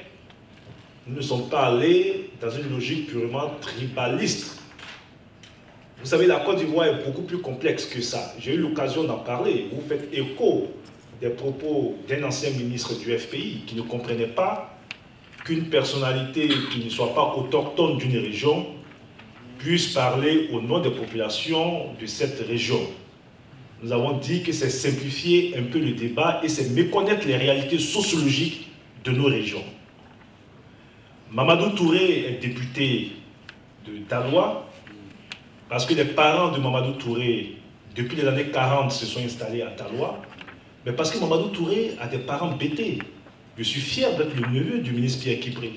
nous ne sommes pas allés dans une logique purement tribaliste. Vous savez, la Côte d'Ivoire est beaucoup plus complexe que ça. J'ai eu l'occasion d'en parler. Vous faites écho des propos d'un ancien ministre du FPI qui ne comprenait pas qu'une personnalité qui ne soit pas autochtone d'une région puisse parler au nom des populations de cette région. Nous avons dit que c'est simplifier un peu le débat et c'est méconnaître les réalités sociologiques de nos régions. Mamadou Touré est député de Daloa parce que les parents de Mamadou Touré, depuis les années 40, se sont installés à Daloa, mais parce que Mamadou Touré a des parents bêtés. Je suis fier d'être le neveu du ministre Pierre Kipré.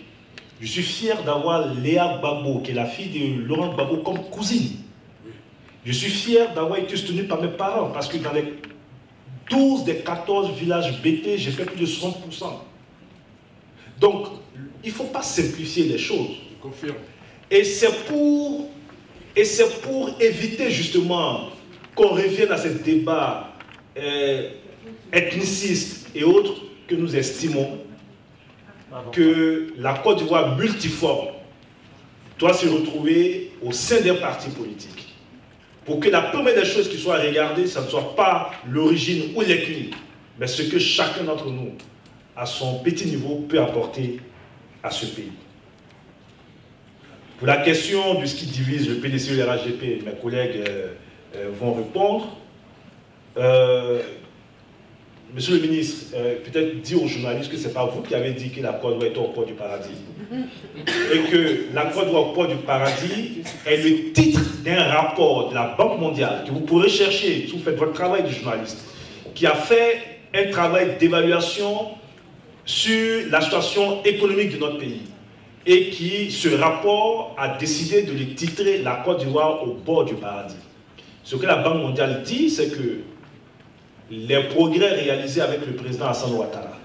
Je suis fier d'avoir Léa Gbagbo, qui est la fille de Laurent Gbagbo, comme cousine. Je suis fier d'avoir été soutenu par mes parents, parce que dans les 12 des 14 villages bêtés, j'ai fait plus de 60%. Donc, il ne faut pas simplifier les choses. Je confirme. Et c'est pour éviter justement qu'on revienne à ce débat ethniciste et autres que nous estimons que la Côte d'Ivoire multiforme doit se retrouver au sein des partis politiques. Pour que la première des choses qui soit regardée, ce ne soit pas l'origine ou l'ethnie, mais ce que chacun d'entre nous, à son petit niveau, peut apporter à ce pays. Pour la question de ce qui divise le PDC et le RHDP, mes collègues vont répondre. Monsieur le ministre, peut-être dire aux journalistes que ce n'est pas vous qui avez dit que la Côte d'Ivoire est au port du paradis. Et que la Côte d'Ivoire au port du paradis est le titre d'un rapport de la Banque mondiale que vous pourrez chercher si vous faites votre travail de journaliste, qui a fait un travail d'évaluation sur la situation économique de notre pays. Et qui, ce rapport, a décidé de le titrer la Côte d'Ivoire au bord du paradis. Ce que la Banque mondiale dit, c'est que les progrès réalisés avec le président Hassan Ouattara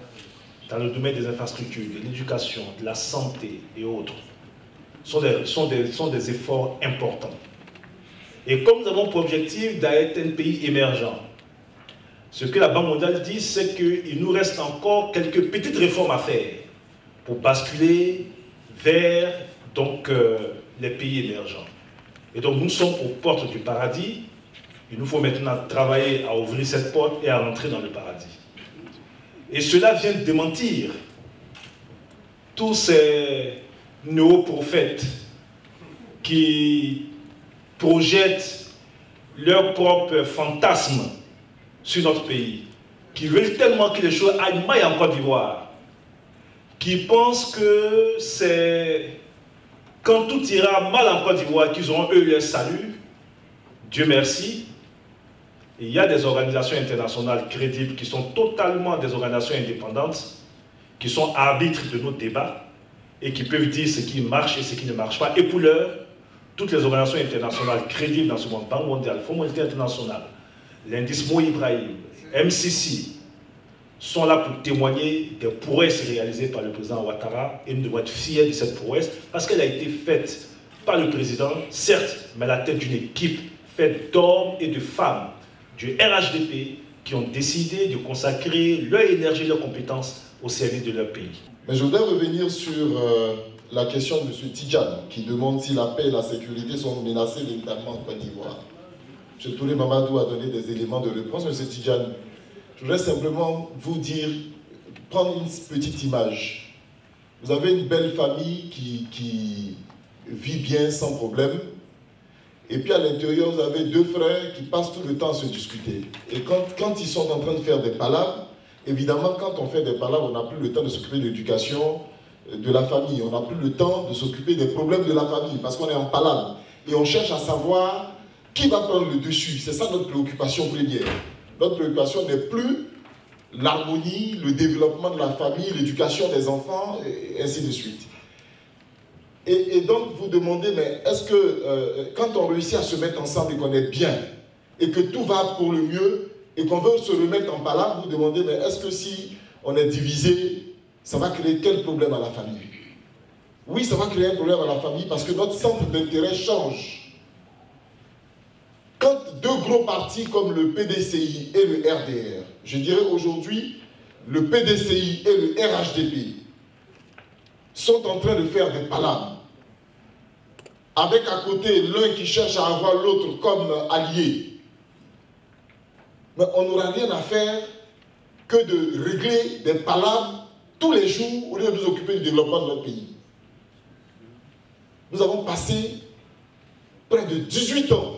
dans le domaine des infrastructures, de l'éducation, de la santé et autres sont des efforts importants. Et comme nous avons pour objectif d'être un pays émergent, ce que la Banque mondiale dit, c'est qu'il nous reste encore quelques petites réformes à faire pour basculer vers donc, les pays émergents. Et donc nous sommes aux portes du paradis. Il nous faut maintenant travailler à ouvrir cette porte et à rentrer dans le paradis. Et cela vient démentir tous ces néo-prophètes qui projettent leurs propres fantasmes sur notre pays, qui veulent tellement que les choses aillent mal en Côte d'Ivoire, qui pensent que c'est quand tout ira mal en Côte d'Ivoire qu'ils auront eux leur salut. Dieu merci, il y a des organisations internationales crédibles qui sont totalement des organisations indépendantes, qui sont arbitres de nos débats et qui peuvent dire ce qui marche et ce qui ne marche pas. Et pour l'heure, toutes les organisations internationales crédibles dans ce monde, Banque mondiale, Fonds monétaire international, l'indice Mo Ibrahim, MCC, sont là pour témoigner des prouesses réalisées par le président Ouattara, et nous devons être fiers de cette prouesse parce qu'elle a été faite par le président, certes, mais à la tête d'une équipe faite d'hommes et de femmes du RHDP qui ont décidé de consacrer leur énergie et leurs compétences au service de leur pays. Mais je voudrais revenir sur la question de M. Tidjane, qui demande si la paix et la sécurité sont menacées véritablement en Côte d'Ivoire. M. Touré Mamadou a donné des éléments de réponse. M. Tidjane, je voudrais simplement vous dire, prendre une petite image. Vous avez une belle famille qui vit bien sans problème. Et puis à l'intérieur, vous avez deux frères qui passent tout le temps à se discuter. Et quand ils sont en train de faire des palabres, évidemment, quand on fait des palabres, on n'a plus le temps de s'occuper de l'éducation de la famille. On n'a plus le temps de s'occuper des problèmes de la famille parce qu'on est en palabre. Et on cherche à savoir qui va prendre le dessus. C'est ça notre préoccupation première. Notre préoccupation n'est plus l'harmonie, le développement de la famille, l'éducation des enfants, et ainsi de suite. Et donc, vous demandez, mais est-ce que quand on réussit à se mettre ensemble et qu'on est bien, et que tout va pour le mieux, et qu'on veut se remettre en palabre, vous demandez, mais est-ce que si on est divisé, ça va créer quel problème à la famille? Oui, ça va créer un problème à la famille parce que notre centre d'intérêt change. Quand deux gros partis comme le PDCI et le RDR, je dirais aujourd'hui, le PDCI et le RHDP sont en train de faire des palabres, avec à côté l'un qui cherche à avoir l'autre comme allié, mais on n'aura rien à faire que de régler des palabres tous les jours au lieu de nous occuper du développement de notre pays. Nous avons passé près de 18 ans,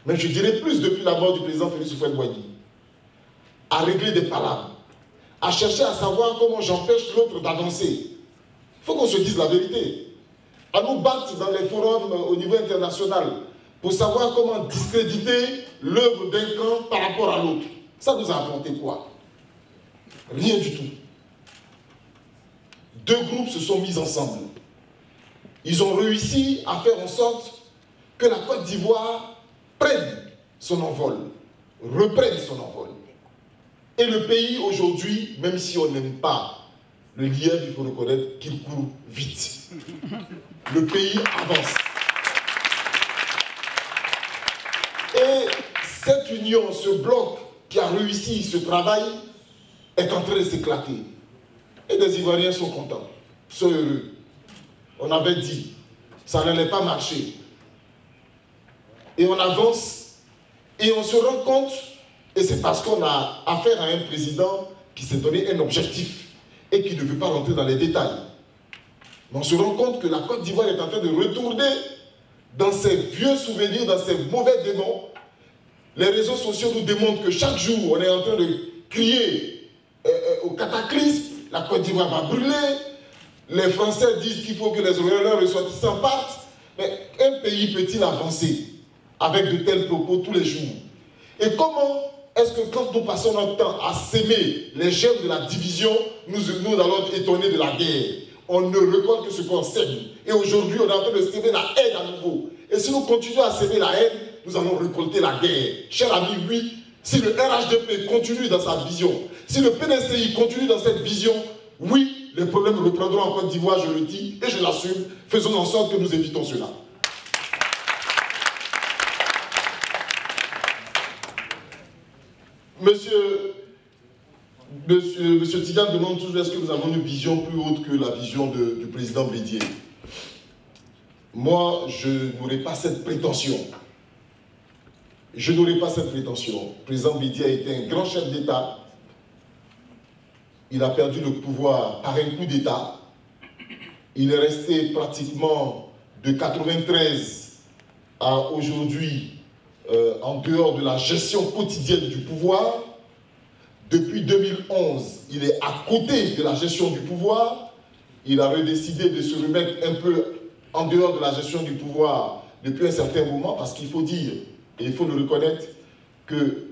mais je dirais plus depuis la mort du président Félix Houphouët-Boigny, à régler des palabres, à chercher à savoir comment j'empêche l'autre d'avancer. Il faut qu'on se dise la vérité. À nous battre dans les forums au niveau international pour savoir comment discréditer l'œuvre d'un camp par rapport à l'autre. Ça nous a apporté quoi? Rien du tout. Deux groupes se sont mis ensemble. Ils ont réussi à faire en sorte que la Côte d'Ivoire prenne son envol, reprenne son envol. Et le pays aujourd'hui, même si on n'aime pas le lièvre, il faut reconnaître qu'il court vite. Le pays avance. Et cette union, ce bloc qui a réussi ce travail, est en train de s'éclater. Et les Ivoiriens sont contents, sont heureux. On avait dit, ça n'allait pas marcher. Et on avance, et on se rend compte, et c'est parce qu'on a affaire à un président qui s'est donné un objectif et qui ne veut pas rentrer dans les détails. Mais on se rend compte que la Côte d'Ivoire est en train de retourner dans ses vieux souvenirs, dans ses mauvais démons. Les réseaux sociaux nous démontrent que chaque jour, on est en train de crier au cataclysme, la Côte d'Ivoire va brûler, les Français disent qu'il faut que les ressortissants partent. Mais un pays peut-il avancer avec de tels propos tous les jours? Et comment est-ce que quand nous passons notre temps à s'aimer les germes de la division, nous allons être étonnés de la guerre? On ne récolte que ce qu'on sème. Et aujourd'hui, on est en train de s'aimer la haine à nouveau. Et si nous continuons à s'aimer la haine, nous allons récolter la guerre. Cher ami, oui, si le RHDP continue dans sa vision, si le PDCI continue dans cette vision, oui, les problèmes reprendront en Côte d'Ivoire, je le dis, et je l'assume. Faisons en sorte que nous évitons cela. Monsieur Tidjane demande toujours est-ce que nous avons une vision plus haute que la vision du président Bédié. Moi, je n'aurai pas cette prétention. Je n'aurai pas cette prétention. Le président Bédié a été un grand chef d'État. Il a perdu le pouvoir par un coup d'État. Il est resté pratiquement de 1993 à aujourd'hui en dehors de la gestion quotidienne du pouvoir. Depuis 2011, il est à côté de la gestion du pouvoir. Il avait décidé de se remettre un peu en dehors de la gestion du pouvoir depuis un certain moment, parce qu'il faut dire et il faut le reconnaître, que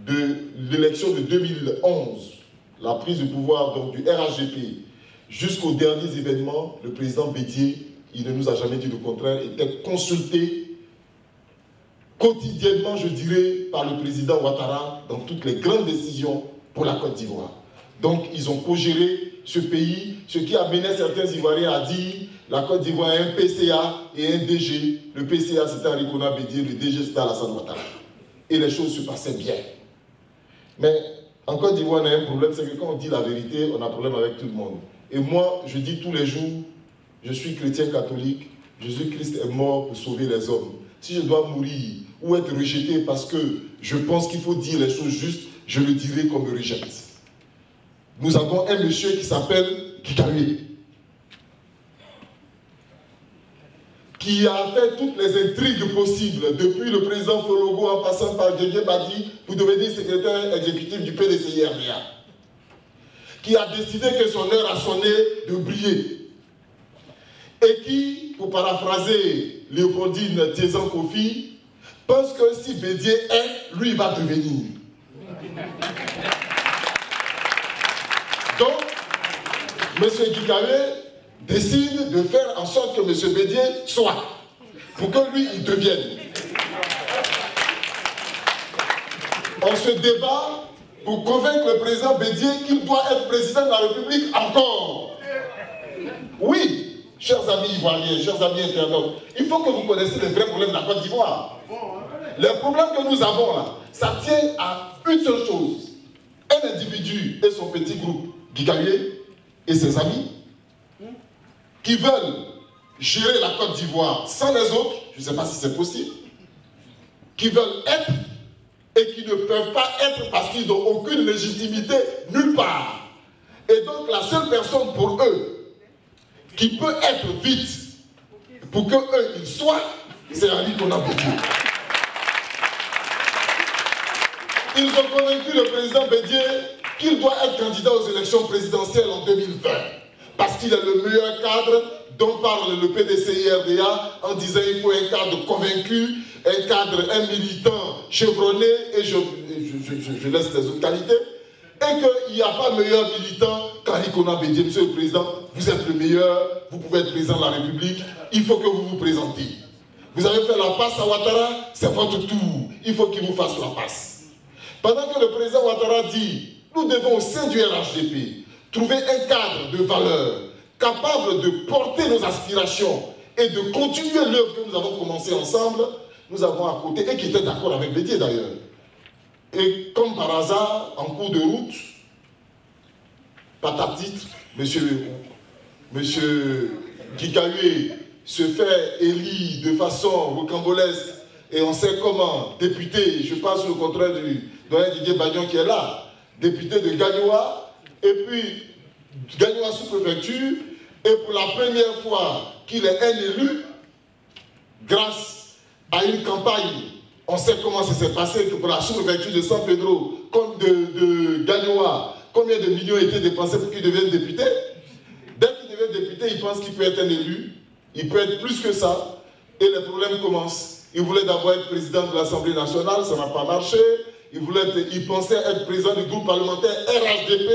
de l'élection de 2011, la prise de pouvoir donc, du RHDP, jusqu'aux derniers événements, le président Bédié, il ne nous a jamais dit le contraire, était consulté quotidiennement, je dirais, par le président Ouattara dans toutes les grandes décisions pour la Côte d'Ivoire. Donc, ils ont co-géré ce pays, ce qui amenait certains Ivoiriens à dire la Côte d'Ivoire a un PCA et un DG. Le PCA, c'était Arikona Bédié, le DG, c'était Alassane Ouattara. Et les choses se passaient bien. Mais en Côte d'Ivoire, on a un problème, c'est que quand on dit la vérité, on a un problème avec tout le monde. Et moi, je dis tous les jours, je suis chrétien catholique, Jésus-Christ est mort pour sauver les hommes. Si je dois mourir ou être rejeté parce que je pense qu'il faut dire les choses justes, je le dirai qu'on me rejette. Nous avons un monsieur qui s'appelle Kikawe, qui a fait toutes les intrigues possibles, depuis le président Fologo en passant par Djedje Badi pour devenir secrétaire exécutif du PDCI-RDA, qui a décidé que son heure a sonné de briller, et qui, pour paraphraser Léopoldine Tiezan Kofi, pense que si Bédié est, lui il va devenir. Donc, M. Kikawe décide de faire en sorte que M. Bédié soit, pour que lui, il devienne. On se débat pour convaincre le président Bédié qu'il doit être président de la République encore. Oui, chers amis ivoiriens, chers amis internautes, il faut que vous connaissiez les vrais problèmes de la Côte d'Ivoire. Les problèmes que nous avons là, ça tient à une seule chose. Un individu et son petit groupe, Kikawe et ses amis, qui veulent gérer la Côte d'Ivoire sans les autres, je ne sais pas si c'est possible, qui veulent être et qui ne peuvent pas être parce qu'ils n'ont aucune légitimité nulle part. Et donc la seule personne pour eux qui peut être vite pour qu'eux ils soient, c'est Arikona Bédié. Ils ont convaincu le président Bédié qu'il doit être candidat aux élections présidentielles en 2020. Parce qu'il est le meilleur cadre dont parle le PDCI-RDA en disant qu'il faut un cadre convaincu, un cadre, un militant chevronné, et je laisse les autres qualités, et qu'il n'y a pas meilleur militant qu'Arikona Bédié. Monsieur le Président, vous êtes le meilleur, vous pouvez être président de la République, il faut que vous vous présentiez. Vous avez fait la passe à Ouattara, c'est votre tour, il faut qu'il vous fasse la passe. Pendant que le président Ouattara dit, nous devons au sein du RHDP trouver un cadre de valeur capable de porter nos aspirations et de continuer l'œuvre que nous avons commencé ensemble, nous avons à côté, et qui était d'accord avec Bédié d'ailleurs. Et comme par hasard, en cours de route, patatite, monsieur Kikawe se fait élire de façon rocambolesque, et on sait comment, député, je passe le contraire du doyen Didier Bagnon qui est là, député de Gagnoa, et puis Gagnoa sous-préfecture, et pour la première fois qu'il est un élu, grâce à une campagne, on sait comment ça s'est passé, que pour la sous-préfecture de San Pedro, comme de Gagnoa, combien de millions étaient dépensés pour qu'il devienne député. Dès qu'il devient député, il pense qu'il peut être un élu, il peut être plus que ça, et les problèmes commencent. Il voulait d'abord être président de l'Assemblée nationale, ça n'a pas marché. Il pensait être président du groupe parlementaire RHDP.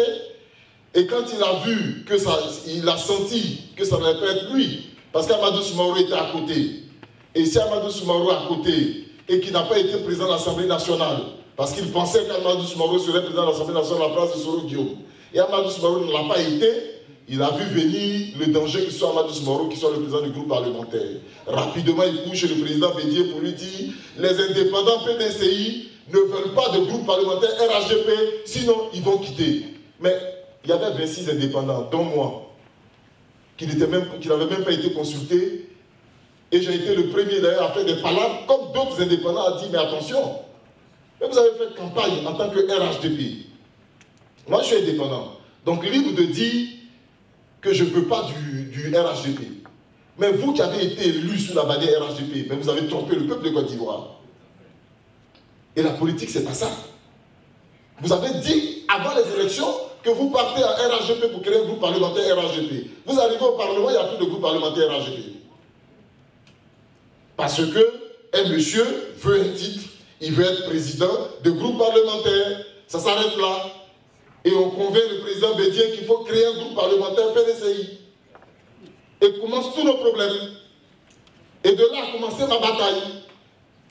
Et quand il a vu que ça, il a senti que ça n'allait pas être lui, parce qu'Amadou Soumaoro était à côté. Et si Amadou Soumaoro est à côté, et qu'il n'a pas été président de l'Assemblée nationale, parce qu'il pensait qu'Amadou Soumaoro serait président de l'Assemblée nationale à la place de Soro Guillaume, et Amadou Soumaoro ne l'a pas été, il a vu venir le danger que ce soit Amadou Soumaoro qui soit le président du groupe parlementaire. Rapidement, il couche chez le président Bédié pour lui dire les indépendants PDCI ne veulent pas de groupe parlementaire RHDP, sinon ils vont quitter. Mais il y avait 26 indépendants, dont moi, qui n'avait même pas été consulté. Et j'ai été le premier d'ailleurs à faire des palabres, comme d'autres indépendants à dire mais attention, mais vous avez fait campagne en tant que RHDP. Moi je suis indépendant, donc libre de dire que je ne veux pas du RHDP. Mais vous qui avez été élu sous la bannière RHDP, mais vous avez trompé le peuple de Côte d'Ivoire. Et la politique, c'est pas ça. Vous avez dit, avant les élections, que vous partez à RHDP pour créer un groupe parlementaire RHDP. Vous arrivez au Parlement, il n'y a plus de groupe parlementaire RHDP. Parce que un monsieur veut un titre, Il veut être président de groupe parlementaire. Ça s'arrête là. Et on convainc le président Bédié qu'il faut créer un groupe parlementaire PDCI. Et commence tous nos problèmes. Et de là a commencé ma bataille.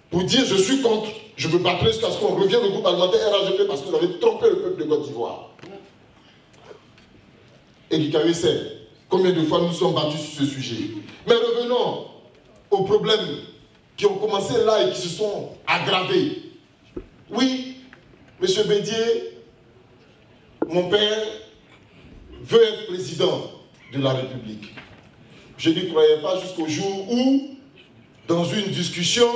Pour dire je suis contre, je me battrai jusqu'à ce qu'on revienne au groupe parlementaire RHDP parce que vous avez trompé le peuple de Côte d'Ivoire. Et l'IKE sait combien de fois nous sommes battus sur ce sujet. Mais revenons aux problèmes qui ont commencé là et qui se sont aggravés. Oui, M. Bédié, mon père, veut être président de la République. Je n'y croyais pas jusqu'au jour où, dans une discussion,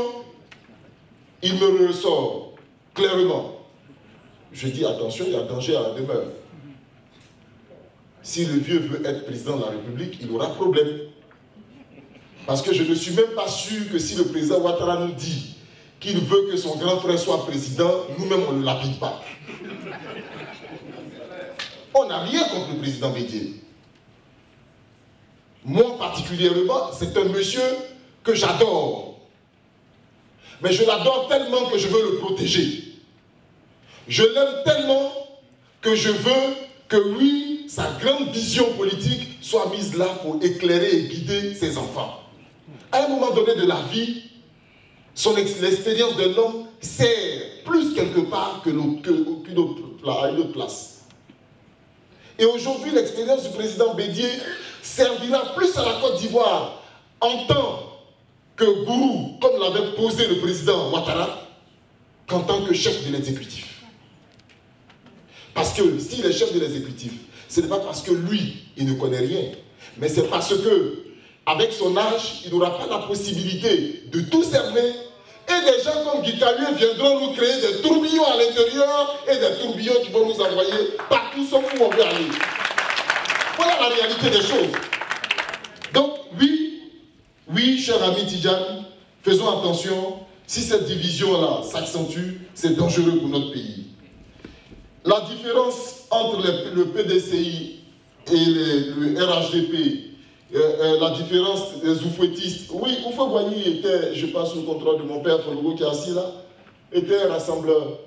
il me ressort clairement. Je dis attention, il y a danger à la demeure. Si le vieux veut être président de la République, il aura problème. Parce que je ne suis même pas sûr que si le président Ouattara nous dit qu'il veut que son grand frère soit président, nous-mêmes on ne le lapide pas. On n'a rien contre le président Bédié. Moi particulièrement, c'est un monsieur que j'adore. Mais je l'adore tellement que je veux le protéger. Je l'aime tellement que je veux que lui, sa grande vision politique soit mise là pour éclairer et guider ses enfants. À un moment donné de la vie, l'expérience de l'homme sert plus quelque part qu'à une autre place. Et aujourd'hui, l'expérience du président Bédié servira plus à la Côte d'Ivoire en tant que gourou, comme l'avait posé le président Ouattara, qu'en tant que chef de l'exécutif. Parce que s'il est chef de l'exécutif, ce n'est pas parce que lui, il ne connaît rien, mais c'est parce que, avec son âge, il n'aura pas la possibilité de tout cerner. Et des gens comme Guy Kalué viendront nous créer des tourbillons à l'intérieur et des tourbillons qui vont nous envoyer partout sauf où on veut aller. Voilà la réalité des choses. Donc, oui, cher ami Tidjane, faisons attention. Si cette division-là s'accentue, c'est dangereux pour notre pays. La différence entre le PDCI et le RHDP, la différence des oufouettistes. Oui, Oufou Boigny était, je pense, sous le contrôle de mon père Fologo qui est assis là, était un rassembleur.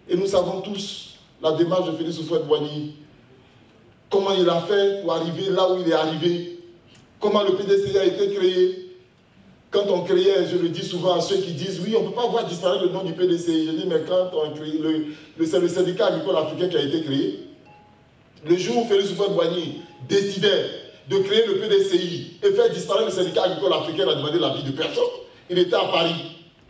Et nous savons tous la démarche de Félix Houphouët-Boigny. Comment il a fait pour arriver là où il est arrivé. Comment le PDCI a été créé. Quand on créait, je le dis souvent à ceux qui disent oui, on ne peut pas voir disparaître le nom du PDCI. Je dis mais quand on a créé c'est le syndicat agricole africain qui a été créé. Le jour où Félix Houphouët-Boigny décidait de créer le PDCI et faire disparaître le syndicat agricole africain, a demandé l'avis de personne. Il était à Paris.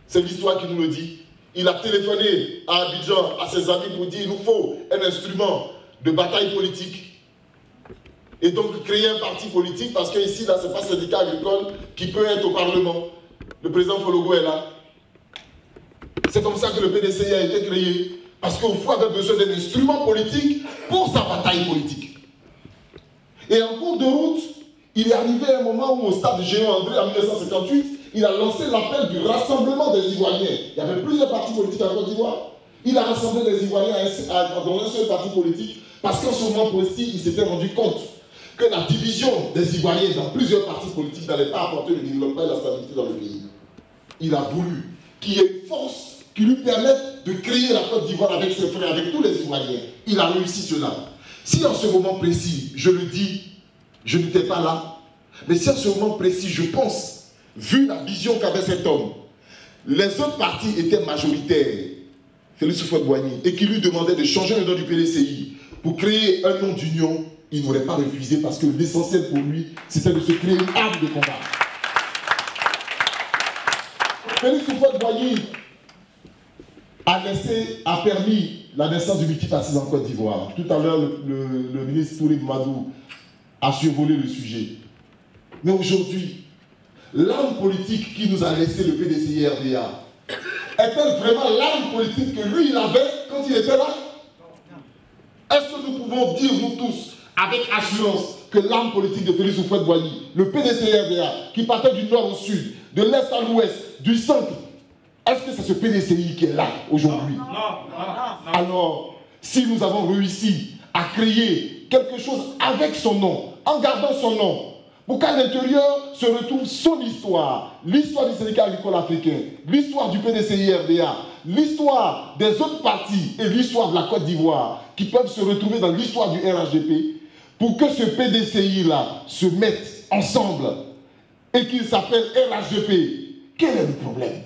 C'est l'histoire qui nous le dit. Il a téléphoné à Abidjan, à ses amis pour dire il nous faut un instrument de bataille politique. Et donc créer un parti politique parce qu'ici, là, ce n'est pas le syndicat agricole qui peut être au Parlement. Le président Fologo est là. C'est comme ça que le PDCI a été créé. Parce qu'Oufou avait besoin d'un instrument politique pour sa bataille politique. Et en cours de route, il est arrivé à un moment où au stade de Géant André, en 1958, il a lancé l'appel du rassemblement des Ivoiriens. Il y avait plusieurs partis politiques en Côte d'Ivoire. Il a rassemblé les Ivoiriens dans un seul parti politique parce qu'en ce moment précis, il s'était rendu compte que la division des Ivoiriens dans plusieurs partis politiques n'allait pas apporter le développement et la stabilité dans le pays. Il a voulu qu'il y ait une force qui lui permette de créer la Côte d'Ivoire avec ses frères, avec tous les Ivoiriens. Il a réussi cela. Si en ce moment précis, je le dis, je n'étais pas là, mais si en ce moment précis, je pense, vu la vision qu'avait cet homme, les autres partis étaient majoritaires, Félix Houphouët-Boigny, et qui lui demandaient de changer le nom du PDCI pour créer un nom d'union, il n'aurait pas refusé parce que l'essentiel pour lui, c'était de se créer une arme de combat. Félix Houphouët-Boigny a permis la naissance du multipartisme en Côte d'Ivoire. Tout à l'heure, le ministre Touré Madou a survolé le sujet. Mais aujourd'hui, l'arme politique qui nous a laissé le PDCI-RDA, est-elle vraiment l'arme politique que lui, il avait quand il était là? Est-ce que nous pouvons dire, nous tous, avec assurance, que l'arme politique de Félix Houphouët-Boigny, le PDCI-RDA, qui partait du nord au sud, de l'est à l'ouest, du centre, est-ce que c'est ce PDCI qui est là aujourd'hui? Non. Alors, si nous avons réussi à créer quelque chose avec son nom, en gardant son nom, pour qu'à l'intérieur se retrouve son histoire, l'histoire du syndicat agricole africain, l'histoire du PDCI-RDA, l'histoire des autres partis et l'histoire de la Côte d'Ivoire qui peuvent se retrouver dans l'histoire du RHDP pour que ce PDCI-là se mette ensemble et qu'il s'appelle RHDP. Quel est le problème?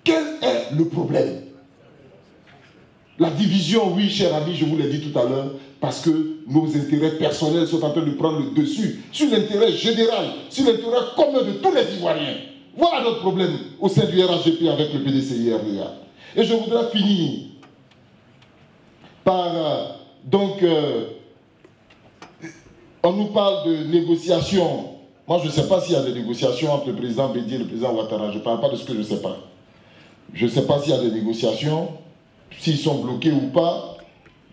Quel est le problème? La division, oui, cher ami, je vous l'ai dit tout à l'heure, parce que nos intérêts personnels sont en train de prendre le dessus sur l'intérêt général, sur l'intérêt commun de tous les Ivoiriens. Voilà notre problème au sein du RHDP avec le PDCI-RDA. Et je voudrais finir par, on nous parle de négociations. Moi, je ne sais pas s'il y a des négociations entre le président Bédié et le président Ouattara. Je ne parle pas de ce que je ne sais pas. Je ne sais pas s'il y a des négociations, s'ils sont bloqués ou pas.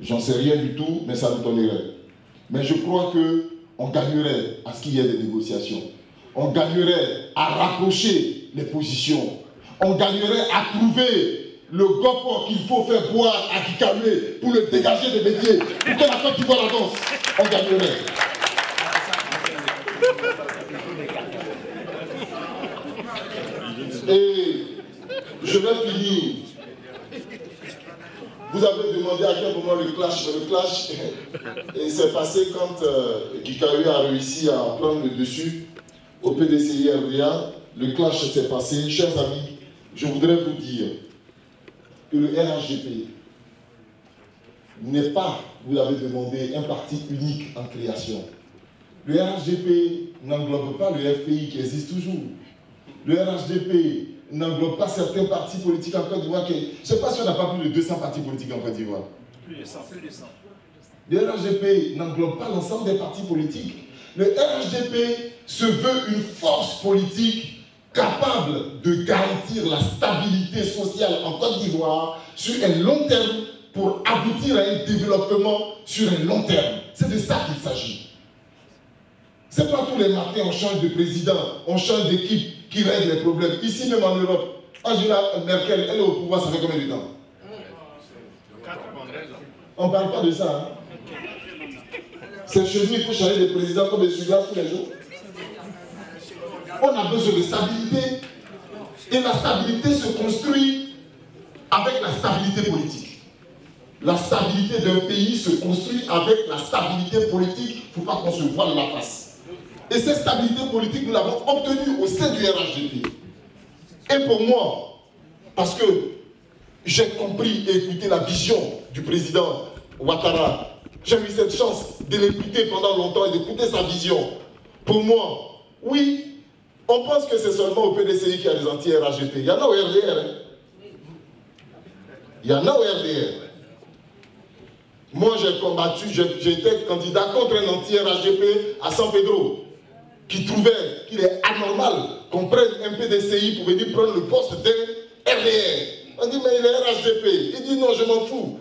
J'en sais rien du tout, mais ça nous donnerait. Mais je crois qu'on gagnerait à ce qu'il y ait des négociations. On gagnerait à rapprocher les positions. On gagnerait à trouver le gopor qu'il faut faire boire à Kikalué pour le dégager des métiers, pour que la Côte d'Ivoire la danse. On gagnerait. Et je vais finir. Vous avez demandé à quel moment le clash et c'est passé quand Kikalué a réussi à prendre le dessus au PDCI-RDA. Le clash s'est passé. Chers amis, je voudrais vous dire que le RHDP n'est pas, vous l'avez demandé, un parti unique en création. Le RHDP n'englobe pas le FPI qui existe toujours. Le RHDP n'englobe pas certains partis politiques en Côte d'Ivoire. Je ne sais pas si on n'a pas plus de 200 partis politiques en Côte d'Ivoire. Plus de 100. Le RHDP n'englobe pas l'ensemble des partis politiques. Le RHDP se veut une force politique capable de garantir la stabilité sociale en Côte d'Ivoire sur un long terme pour aboutir à un développement sur un long terme. C'est de ça qu'il s'agit. Ce n'est pas tous les matins on change de président, on change d'équipe qui règle les problèmes. Ici même en Europe, Angela Merkel, elle est au pouvoir, ça fait combien de temps? On ne parle pas de ça. Hein? C'est chez nous, il faut changer de président comme celui-là tous les jours. On a besoin de stabilité. Et la stabilité se construit avec la stabilité politique. La stabilité d'un pays se construit avec la stabilité politique. Il ne faut pas qu'on se voile la face. Et cette stabilité politique, nous l'avons obtenue au sein du RHDP. Et pour moi, parce que j'ai compris et écouté la vision du président Ouattara, j'ai eu cette chance de l'écouter pendant longtemps et d'écouter sa vision. Pour moi, oui, on pense que c'est seulement au PDCI qui a des anti-RHDP. Il y en a au RDR. Hein? Il y en a au RDR. Moi, j'ai combattu, j'ai été candidat contre un anti-RHDP à San Pedro, qui trouvait qu'il est anormal qu'on prenne un PDCI pour venir prendre le poste d'un RDR. On dit, mais il est RHDP. Il dit, non, je m'en fous.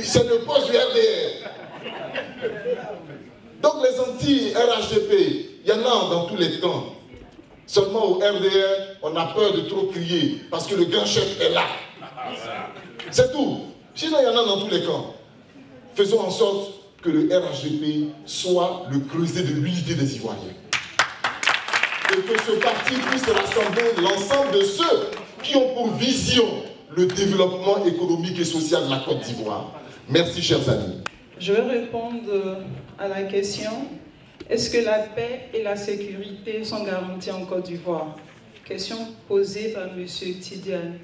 C'est le poste du RDR. Donc les anti-RHDP, il y en a dans tous les camps. Seulement au RDR, on a peur de trop crier parce que le grand chef est là. C'est tout. Sinon, il y en a dans tous les camps. Faisons en sorte que le RHDP soit le creuset de l'unité des Ivoiriens. Et que ce parti puisse rassembler l'ensemble de ceux qui ont pour vision le développement économique et social de la Côte d'Ivoire. Merci, chers amis. Je vais répondre à la question. Est-ce que la paix et la sécurité sont garanties en Côte d'Ivoire? Question posée par M. Tidiane.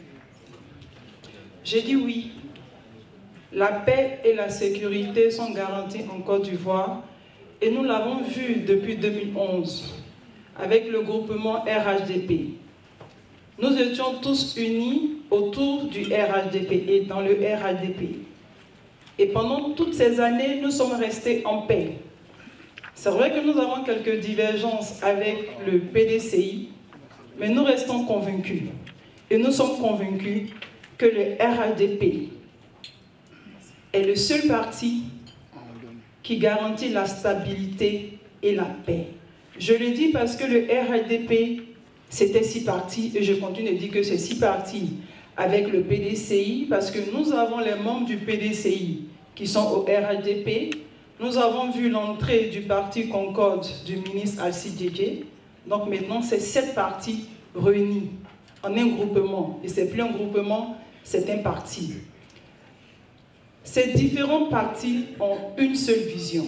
J'ai dit oui. La paix et la sécurité sont garanties en Côte d'Ivoire et nous l'avons vu depuis 2011 avec le groupement RHDP. Nous étions tous unis autour du RHDP et dans le RHDP. Et pendant toutes ces années, nous sommes restés en paix. C'est vrai que nous avons quelques divergences avec le PDCI, mais nous restons convaincus. Et nous sommes convaincus que le RHDP est le seul parti qui garantit la stabilité et la paix. Je le dis parce que le RHDP, c'était 6 partis, et je continue de dire que c'est 6 partis avec le PDCI, parce que nous avons les membres du PDCI qui sont au RHDP, Nous avons vu l'entrée du parti Concorde du ministre Alcide Diédié. Donc maintenant, c'est 7 partis réunis en un groupement. Et ce n'est plus un groupement, c'est un parti. Ces différents partis ont une seule vision,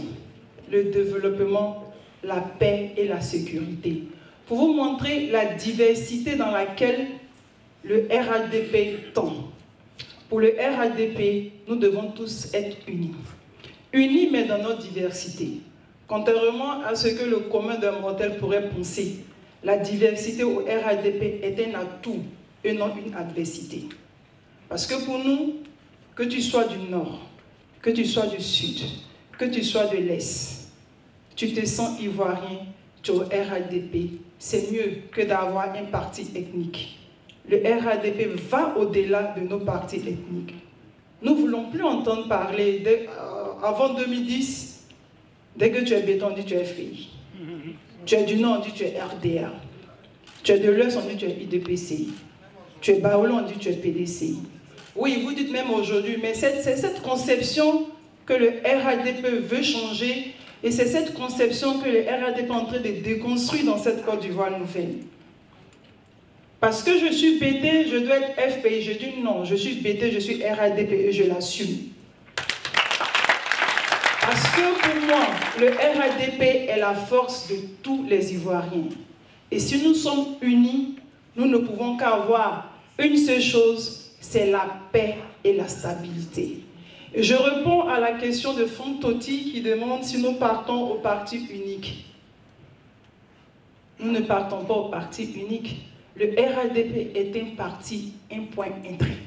le développement, la paix et la sécurité. Pour vous montrer la diversité dans laquelle le RHDP tend. Pour le RHDP, nous devons tous être unis. Unis, mais dans notre diversité. Contrairement à ce que le commun d'un mortel pourrait penser, la diversité au RHDP est un atout et non une adversité. Parce que pour nous, que tu sois du Nord, que tu sois du Sud, que tu sois de l'Est, tu te sens ivoirien, tu es au RHDP, c'est mieux que d'avoir un parti ethnique. Le RHDP va au-delà de nos partis ethniques. Nous ne voulons plus entendre parler, avant 2010, dès que tu es béton, on dit tu es FPI. Tu es du Nord, on dit tu es RDA. Tu es de l'Ouest, on dit tu es IDPCI. Tu es Baoulé, on dit tu es PDCI. Oui, vous dites même aujourd'hui, mais c'est cette conception que le RHDP veut changer et c'est cette conception que le RHDP est en train de déconstruire dans cette Côte d'Ivoire nouvelle. Parce que je suis BT, je dois être FPI. Je dis non, je suis BT, je suis RHDP et je l'assume. Parce que pour moi, le RHDP est la force de tous les Ivoiriens. Et si nous sommes unis, nous ne pouvons qu'avoir une seule chose, c'est la paix et la stabilité. Et je réponds à la question de Franck Totti qui demande si nous partons au parti unique. Nous ne partons pas au parti unique. Le RHDP est un parti, un point, un trait.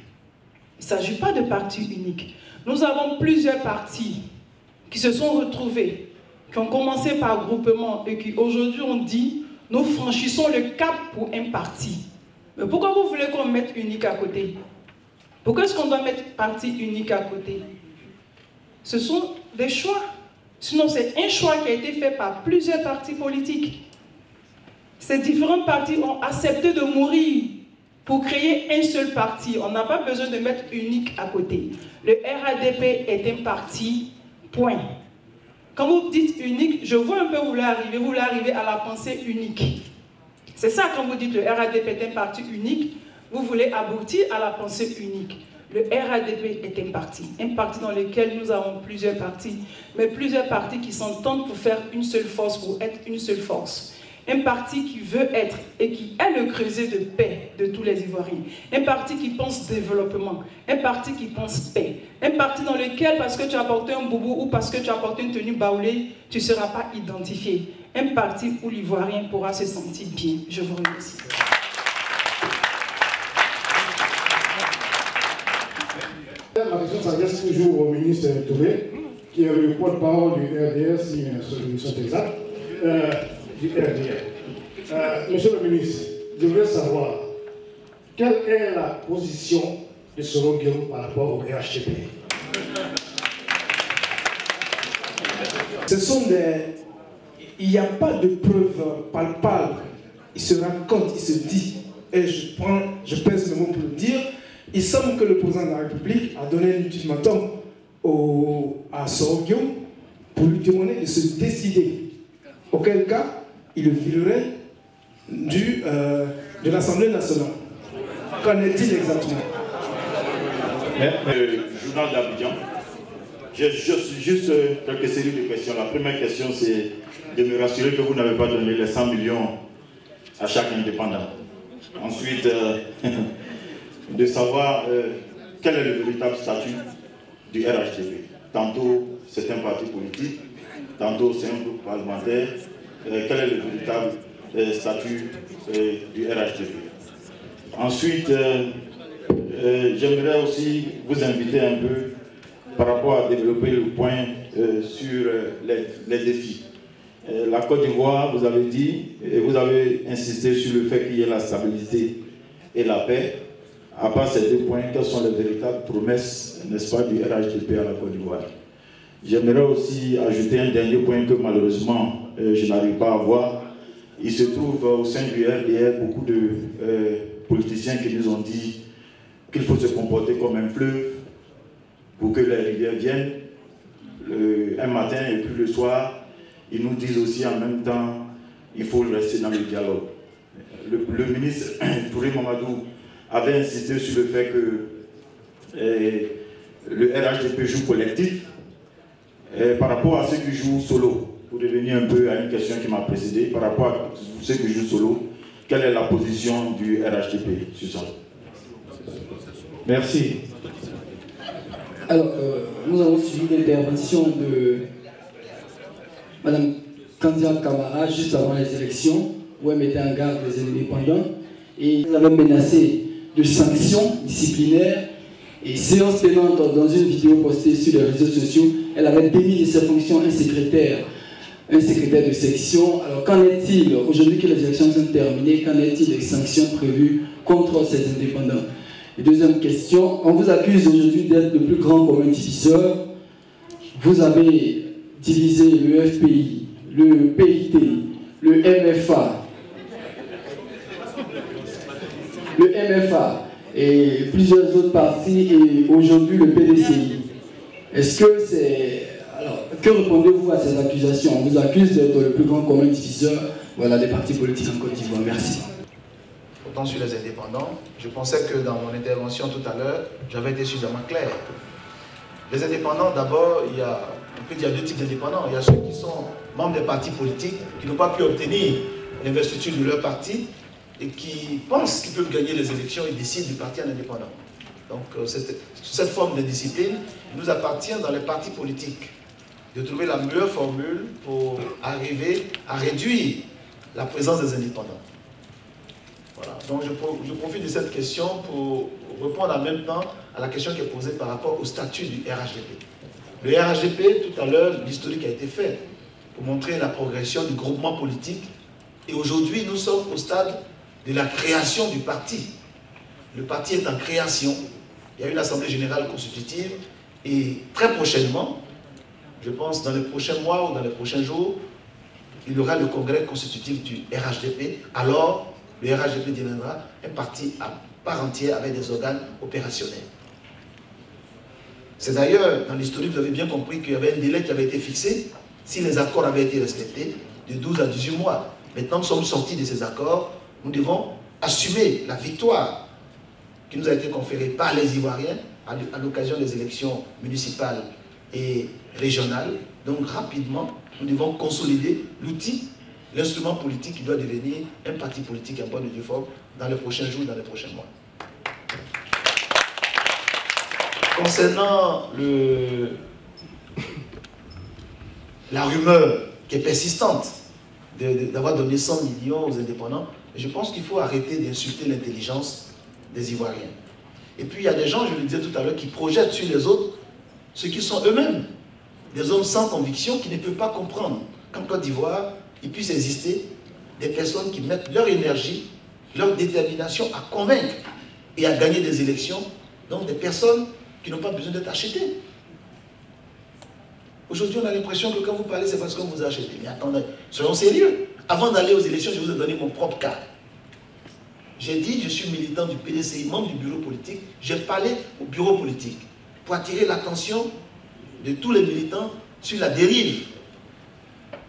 Il ne s'agit pas de parti unique. Nous avons plusieurs partis qui se sont retrouvés, qui ont commencé par groupement et qui aujourd'hui ont dit nous franchissons le cap pour un parti. Mais pourquoi vous voulez qu'on mette unique à côté? Pourquoi est-ce qu'on doit mettre parti unique à côté? Ce sont des choix. Sinon, c'est un choix qui a été fait par plusieurs partis politiques. Ces différents partis ont accepté de mourir pour créer un seul parti. On n'a pas besoin de mettre unique à côté. Le RHDP est un parti, point. Quand vous dites unique, je vois un peu où vous voulez arriver à la pensée unique. C'est ça quand vous dites le RHDP est un parti unique, vous voulez aboutir à la pensée unique. Le RHDP est un parti dans lequel nous avons plusieurs partis, mais plusieurs partis qui s'entendent pour faire une seule force, pour être une seule force. Un parti qui veut être et qui est le creuset de paix de tous les Ivoiriens. Un parti qui pense développement. Un parti qui pense paix. Un parti dans lequel, parce que tu as porté un boubou ou parce que tu as porté une tenue baoulée, tu ne seras pas identifié. Un parti où l'Ivoirien pourra se sentir bien. Je vous remercie. Ma question s'adresse toujours au ministre Touré, qui est le porte-parole du RDR, si nous sommes exacts. Du RDR. Monsieur le ministre, je voudrais savoir quelle est la position de Soro Guillaume par rapport au RHDP. Ce sont des... Il n'y a pas de preuves palpables. Il se raconte, il se dit, et je pèse le mot pour le dire, il semble que le président de la République a donné un ultimatum à Soro Guillaume pour lui demander de se décider. Auquel cas, il le virerait de l'Assemblée nationale. Qu'en est-il exactement? Le journal d'Abidjan, j'ai juste quelques séries de questions. La première question, c'est de me rassurer que vous n'avez pas donné les 100 millions à chaque indépendant. Ensuite, de savoir quel est le véritable statut du RHDP. Tantôt, c'est un parti politique, tantôt, c'est un groupe parlementaire. Quel est le véritable statut du RHDP. Ensuite, j'aimerais aussi vous inviter un peu par rapport à développer le point sur les défis. La Côte d'Ivoire, vous avez dit, et vous avez insisté sur le fait qu'il y ait la stabilité et la paix. À part ces deux points, quelles sont les véritables promesses, n'est-ce pas, du RHDP à la Côte d'Ivoire? J'aimerais aussi ajouter un dernier point que malheureusement je n'arrive pas à voir. Il se trouve au sein du RDR beaucoup de politiciens qui nous ont dit qu'il faut se comporter comme un fleuve pour que les rivières viennent. un matin et puis le soir, ils nous disent aussi en même temps, il faut rester dans le dialogue. Le ministre Touré Mamadou avait insisté sur le fait que le RHDP joue collectif par rapport à ceux qui jouent solo. Pour revenir un peu à une question qui m'a précédé, par rapport à ceux qui jouent solo, quelle est la position du RHDP sur ça? Merci. Alors, nous avons suivi l'intervention de Mme Kandia Kamara juste avant les élections, où elle mettait en garde les indépendants et elle avait menacé de sanctions disciplinaires. Et séance tenante, dans une vidéo postée sur les réseaux sociaux, elle avait démis de ses fonctions un secrétaire de section. Alors qu'en est-il, aujourd'hui que les élections sont terminées, qu'en est-il des sanctions prévues contre ces indépendants? Et deuxième question, on vous accuse aujourd'hui d'être le plus grand commun diviseur. Vous avez divisé le FPI, le PIT, le MFA et plusieurs autres partis et aujourd'hui le PDCI. Est-ce que c'est... Alors, que répondez-vous à ces accusations? On vous accuse d'être le plus grand commun diviseur, voilà, des partis politiques en Côte d'Ivoire. Merci. Autant sur les indépendants, je pensais que dans mon intervention tout à l'heure, j'avais été suffisamment clair. Les indépendants, d'abord, il y a deux types d'indépendants. Il y a ceux qui sont membres des partis politiques, qui n'ont pas pu obtenir l'investiture de leur parti et qui pensent qu'ils peuvent gagner les élections et décident du parti en indépendant. Donc, cette forme de discipline nous appartient dans les partis politiques, de trouver la meilleure formule pour arriver à réduire la présence des indépendants. Voilà. Donc je profite de cette question pour répondre en même temps à la question qui est posée par rapport au statut du RHDP. Le RHDP, tout à l'heure, l'historique a été fait pour montrer la progression du groupement politique. Et aujourd'hui, nous sommes au stade de la création du parti. Le parti est en création. Il y a une assemblée générale constitutive et très prochainement, je pense dans les prochains mois ou dans les prochains jours, il y aura le congrès constitutif du RHDP. Alors, le RHDP deviendra un parti à part entière avec des organes opérationnels. C'est d'ailleurs, dans l'historique, vous avez bien compris qu'il y avait un délai qui avait été fixé, si les accords avaient été respectés, de 12 à 18 mois. Maintenant, nous sommes sortis de ces accords, nous devons assumer la victoire qui nous a été conférée par les Ivoiriens à l'occasion des élections municipales et régionales. Donc, rapidement, nous devons consolider l'outil, l'instrument politique qui doit devenir un parti politique en bonne et due forme dans les prochains jours, dans les prochains mois. Concernant la rumeur qui est persistante d'avoir donné 100 millions aux indépendants, je pense qu'il faut arrêter d'insulter l'intelligence des Ivoiriens. Et puis il y a des gens, je le disais tout à l'heure, qui projettent sur les autres ce qui sont eux-mêmes, des hommes sans conviction qui ne peuvent pas comprendre qu'en Côte d'Ivoire, il puisse exister des personnes qui mettent leur énergie, leur détermination à convaincre et à gagner des élections, donc des personnes qui n'ont pas besoin d'être achetées. Aujourd'hui, on a l'impression que quand vous parlez, c'est parce qu'on vous a acheté. Mais attendez, soyons sérieux. Avant d'aller aux élections, je vous ai donné mon propre cas. J'ai dit, je suis militant du PDCI, membre du bureau politique. J'ai parlé au bureau politique pour attirer l'attention de tous les militants sur la dérive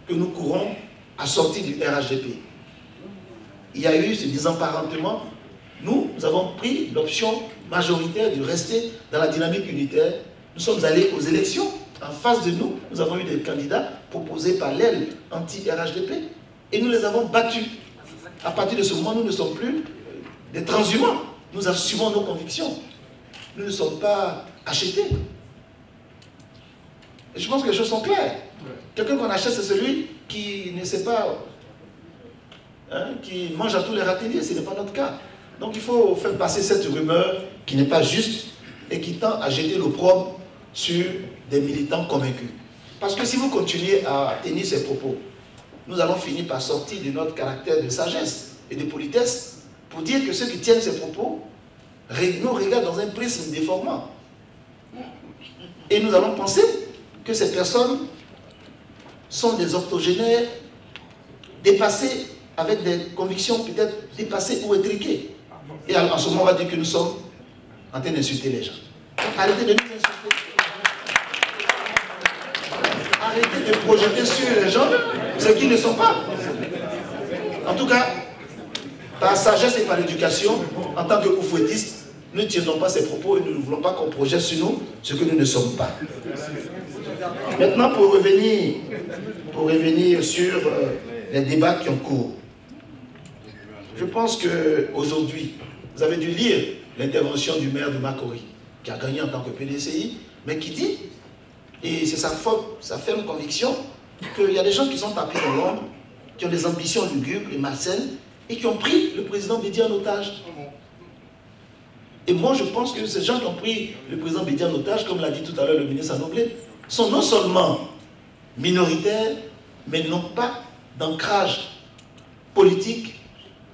que nous courons à sortir du RHDP. Il y a eu ce désemparentement. Nous avons pris l'option majoritaire de rester dans la dynamique unitaire. Nous sommes allés aux élections. En face de nous, nous avons eu des candidats proposés par l'aile anti-RHDP et nous les avons battus. À partir de ce moment, nous ne sommes plus des transhumants. Nous assumons nos convictions. Nous ne sommes pas achetés. Et je pense que les choses sont claires. Quelqu'un qu'on achète, c'est celui qui ne sait pas, qui mange à tous les râteliers. Ce n'est pas notre cas. Donc il faut faire passer cette rumeur qui n'est pas juste et qui tend à jeter l'opprobre sur des militants convaincus. Parce que si vous continuez à tenir ces propos, nous allons finir par sortir de notre caractère de sagesse et de politesse pour dire que ceux qui tiennent ces propos nous regardent dans un prisme déformant. Et nous allons penser que ces personnes sont des octogénaires dépassés, avec des convictions peut-être dépassées ou étriquées. Et en ce moment, on va dire que nous sommes en train d'insulter les gens. Donc, arrêtez de nous insulter. Arrêtez de projeter sur les gens ce qu'ils ne sont pas. En tout cas, par sagesse et par éducation, en tant que oufouettistes, nous ne tirons pas ces propos et nous ne voulons pas qu'on projette sur nous ce que nous ne sommes pas. Maintenant, pour revenir sur les débats qui ont cours, je pense qu'aujourd'hui, vous avez dû lire l'intervention du maire de Makori, qui a gagné en tant que PDCI, mais qui dit, et c'est sa ferme conviction, qu'il y a des gens qui sont tapis dans l'ombre, qui ont des ambitions lugubres et malsaines, et qui ont pris le président Bédié en otage. Et moi, je pense que ces gens qui ont pris le président Bédié en otage, comme l'a dit tout à l'heure le ministre Anoblé, sont non seulement minoritaires, mais n'ont pas d'ancrage politique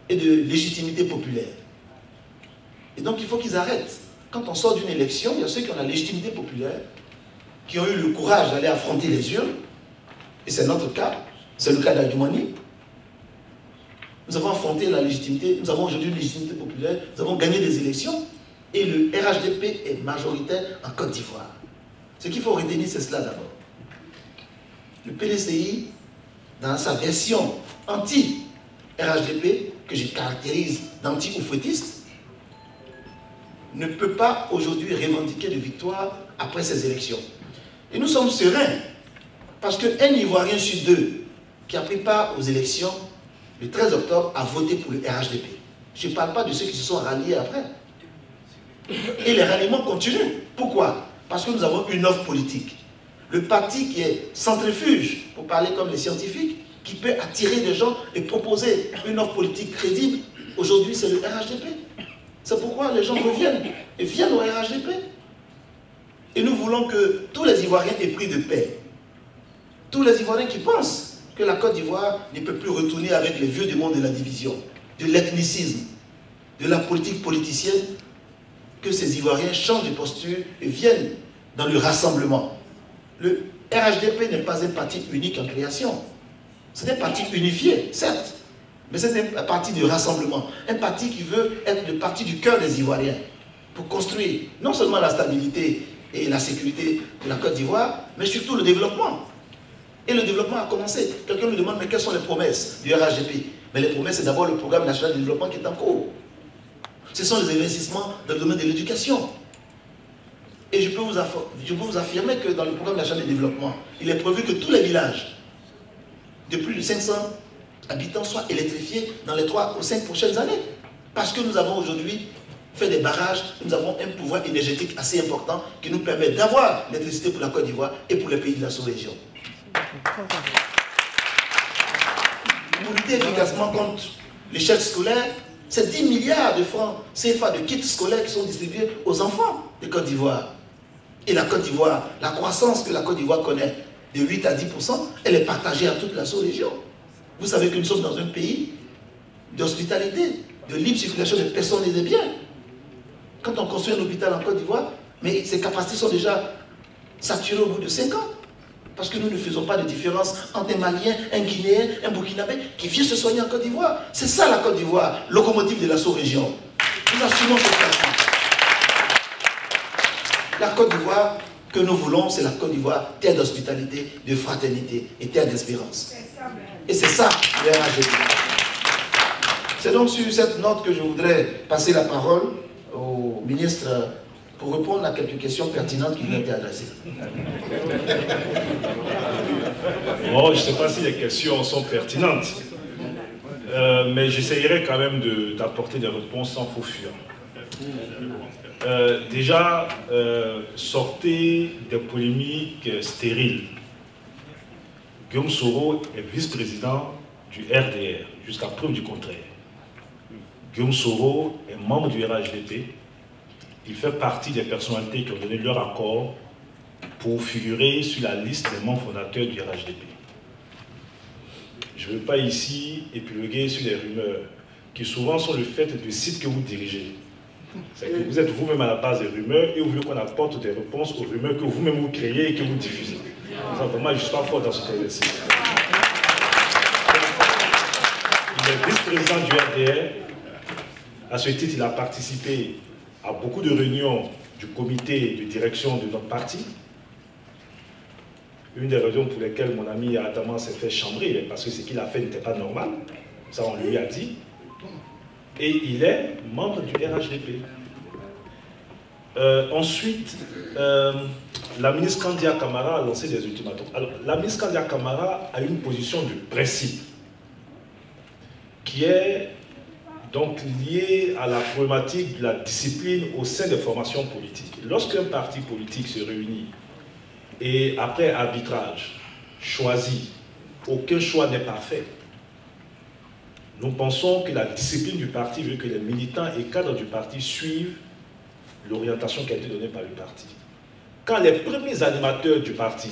et de légitimité populaire. Et donc, il faut qu'ils arrêtent. Quand on sort d'une élection, il y a ceux qui ont la légitimité populaire, qui ont eu le courage d'aller affronter les urnes, et c'est notre cas, c'est le cas d'Adjoumani. Nous avons affronté la légitimité, nous avons aujourd'hui une légitimité populaire, nous avons gagné des élections, et le RHDP est majoritaire en Côte d'Ivoire. Ce qu'il faut retenir, c'est cela d'abord. Le PDCI, dans sa version anti-RHDP, que je caractérise d'anti-oufouettiste, ne peut pas aujourd'hui revendiquer de victoire après ces élections. Et nous sommes sereins, parce qu'un Ivoirien sur deux qui a pris part aux élections le 13 octobre a voté pour le RHDP. Je ne parle pas de ceux qui se sont ralliés après. Et les ralliements continuent. Pourquoi? Parce que nous avons une offre politique. Le parti qui est centrifuge, pour parler comme les scientifiques, qui peut attirer des gens et proposer une offre politique crédible, aujourd'hui c'est le RHDP. C'est pourquoi les gens reviennent et viennent au RHDP. Et nous voulons que tous les Ivoiriens aient pris de paix. Tous les Ivoiriens qui pensent que la Côte d'Ivoire ne peut plus retourner avec les vieux démons de la division, de l'ethnicisme, de la politique politicienne, que ces Ivoiriens changent de posture et viennent dans le rassemblement. Le RHDP n'est pas un parti unique en création. C'est un parti unifié, certes, mais c'est un parti de rassemblement. Un parti qui veut être le parti du cœur des Ivoiriens pour construire non seulement la stabilité et la sécurité de la Côte d'Ivoire, mais surtout le développement. Et le développement a commencé. Quelqu'un nous demande, mais quelles sont les promesses du RHDP? Mais les promesses, c'est d'abord le programme national de développement qui est en cours. Ce sont les investissements dans le domaine de l'éducation. Et je peux vous affirmer que dans le programme national de développement, il est prévu que tous les villages de plus de 500 habitants soient électrifiés dans les 3 ou 5 prochaines années. Parce que nous avons aujourd'hui fait des barrages, nous avons un pouvoir énergétique assez important qui nous permet d'avoir l'électricité pour la Côte d'Ivoire et pour les pays de la sous-région. Pour lutter efficacement contre l'échec scolaire, c'est 10 milliards de francs CFA de kits scolaires qui sont distribués aux enfants de Côte d'Ivoire. Et la Côte d'Ivoire, la croissance que la Côte d'Ivoire connaît de 8 à 10%, elle est partagée à toute la sous-région. Vous savez que nous sommes dans un pays d'hospitalité, de libre circulation des personnes et des biens. Quand on construit un hôpital en Côte d'Ivoire, mais ses capacités sont déjà saturées au bout de 5 ans. Parce que nous ne faisons pas de différence entre un Malien, un Guinéen, un Burkinabé qui vient se soigner en Côte d'Ivoire. C'est ça la Côte d'Ivoire, locomotive de la sous-région. Nous assumons cette place. La Côte d'Ivoire que nous voulons, c'est la Côte d'Ivoire, terre d'hospitalité, de fraternité et terre d'espérance. Et c'est ça le RHDP. C'est donc sur cette note que je voudrais passer la parole au ministre pour répondre à quelques questions pertinentes qui lui ont été adressées. Bon, je ne sais pas si les questions sont pertinentes, mais j'essayerai quand même d'apporter des réponses sans faux fuir. Déjà, sortez des polémiques stériles. Guillaume Soro est vice-président du RDR, jusqu'à preuve du contraire. Guillaume Soro est membre du RHDP. Il fait partie des personnalités qui ont donné leur accord pour figurer sur la liste des membres fondateurs du RHDP. Je ne veux pas ici épiloguer sur les rumeurs, qui souvent sont le fait de sites que vous dirigez. C'est que vous êtes vous-même à la base des rumeurs et vous voulez qu'on apporte des réponses aux rumeurs que vous-même vous créez et que vous diffusez. Enfin, vraiment, je ne suis pas fort dans ce exercice. Il est vice-président du RDR. À ce titre, il a participé à beaucoup de réunions du comité de direction de notre parti. une des raisons pour lesquelles mon ami Adama s'est fait chambrer, parce que ce qu'il a fait n'était pas normal, ça on lui a dit, et il est membre du RHDP. Ensuite, la ministre Kandia Camara a lancé des ultimatums. Alors, la ministre Kandia Camara a une position de principe qui est donc liée à la problématique de la discipline au sein des formations politiques. Lorsqu'un parti politique se réunit et après arbitrage choisit, aucun choix n'est parfait. Nous pensons que la discipline du parti veut que les militants et cadres du parti suivent l'orientation qui a été donnée par le parti. Quand les premiers animateurs du parti,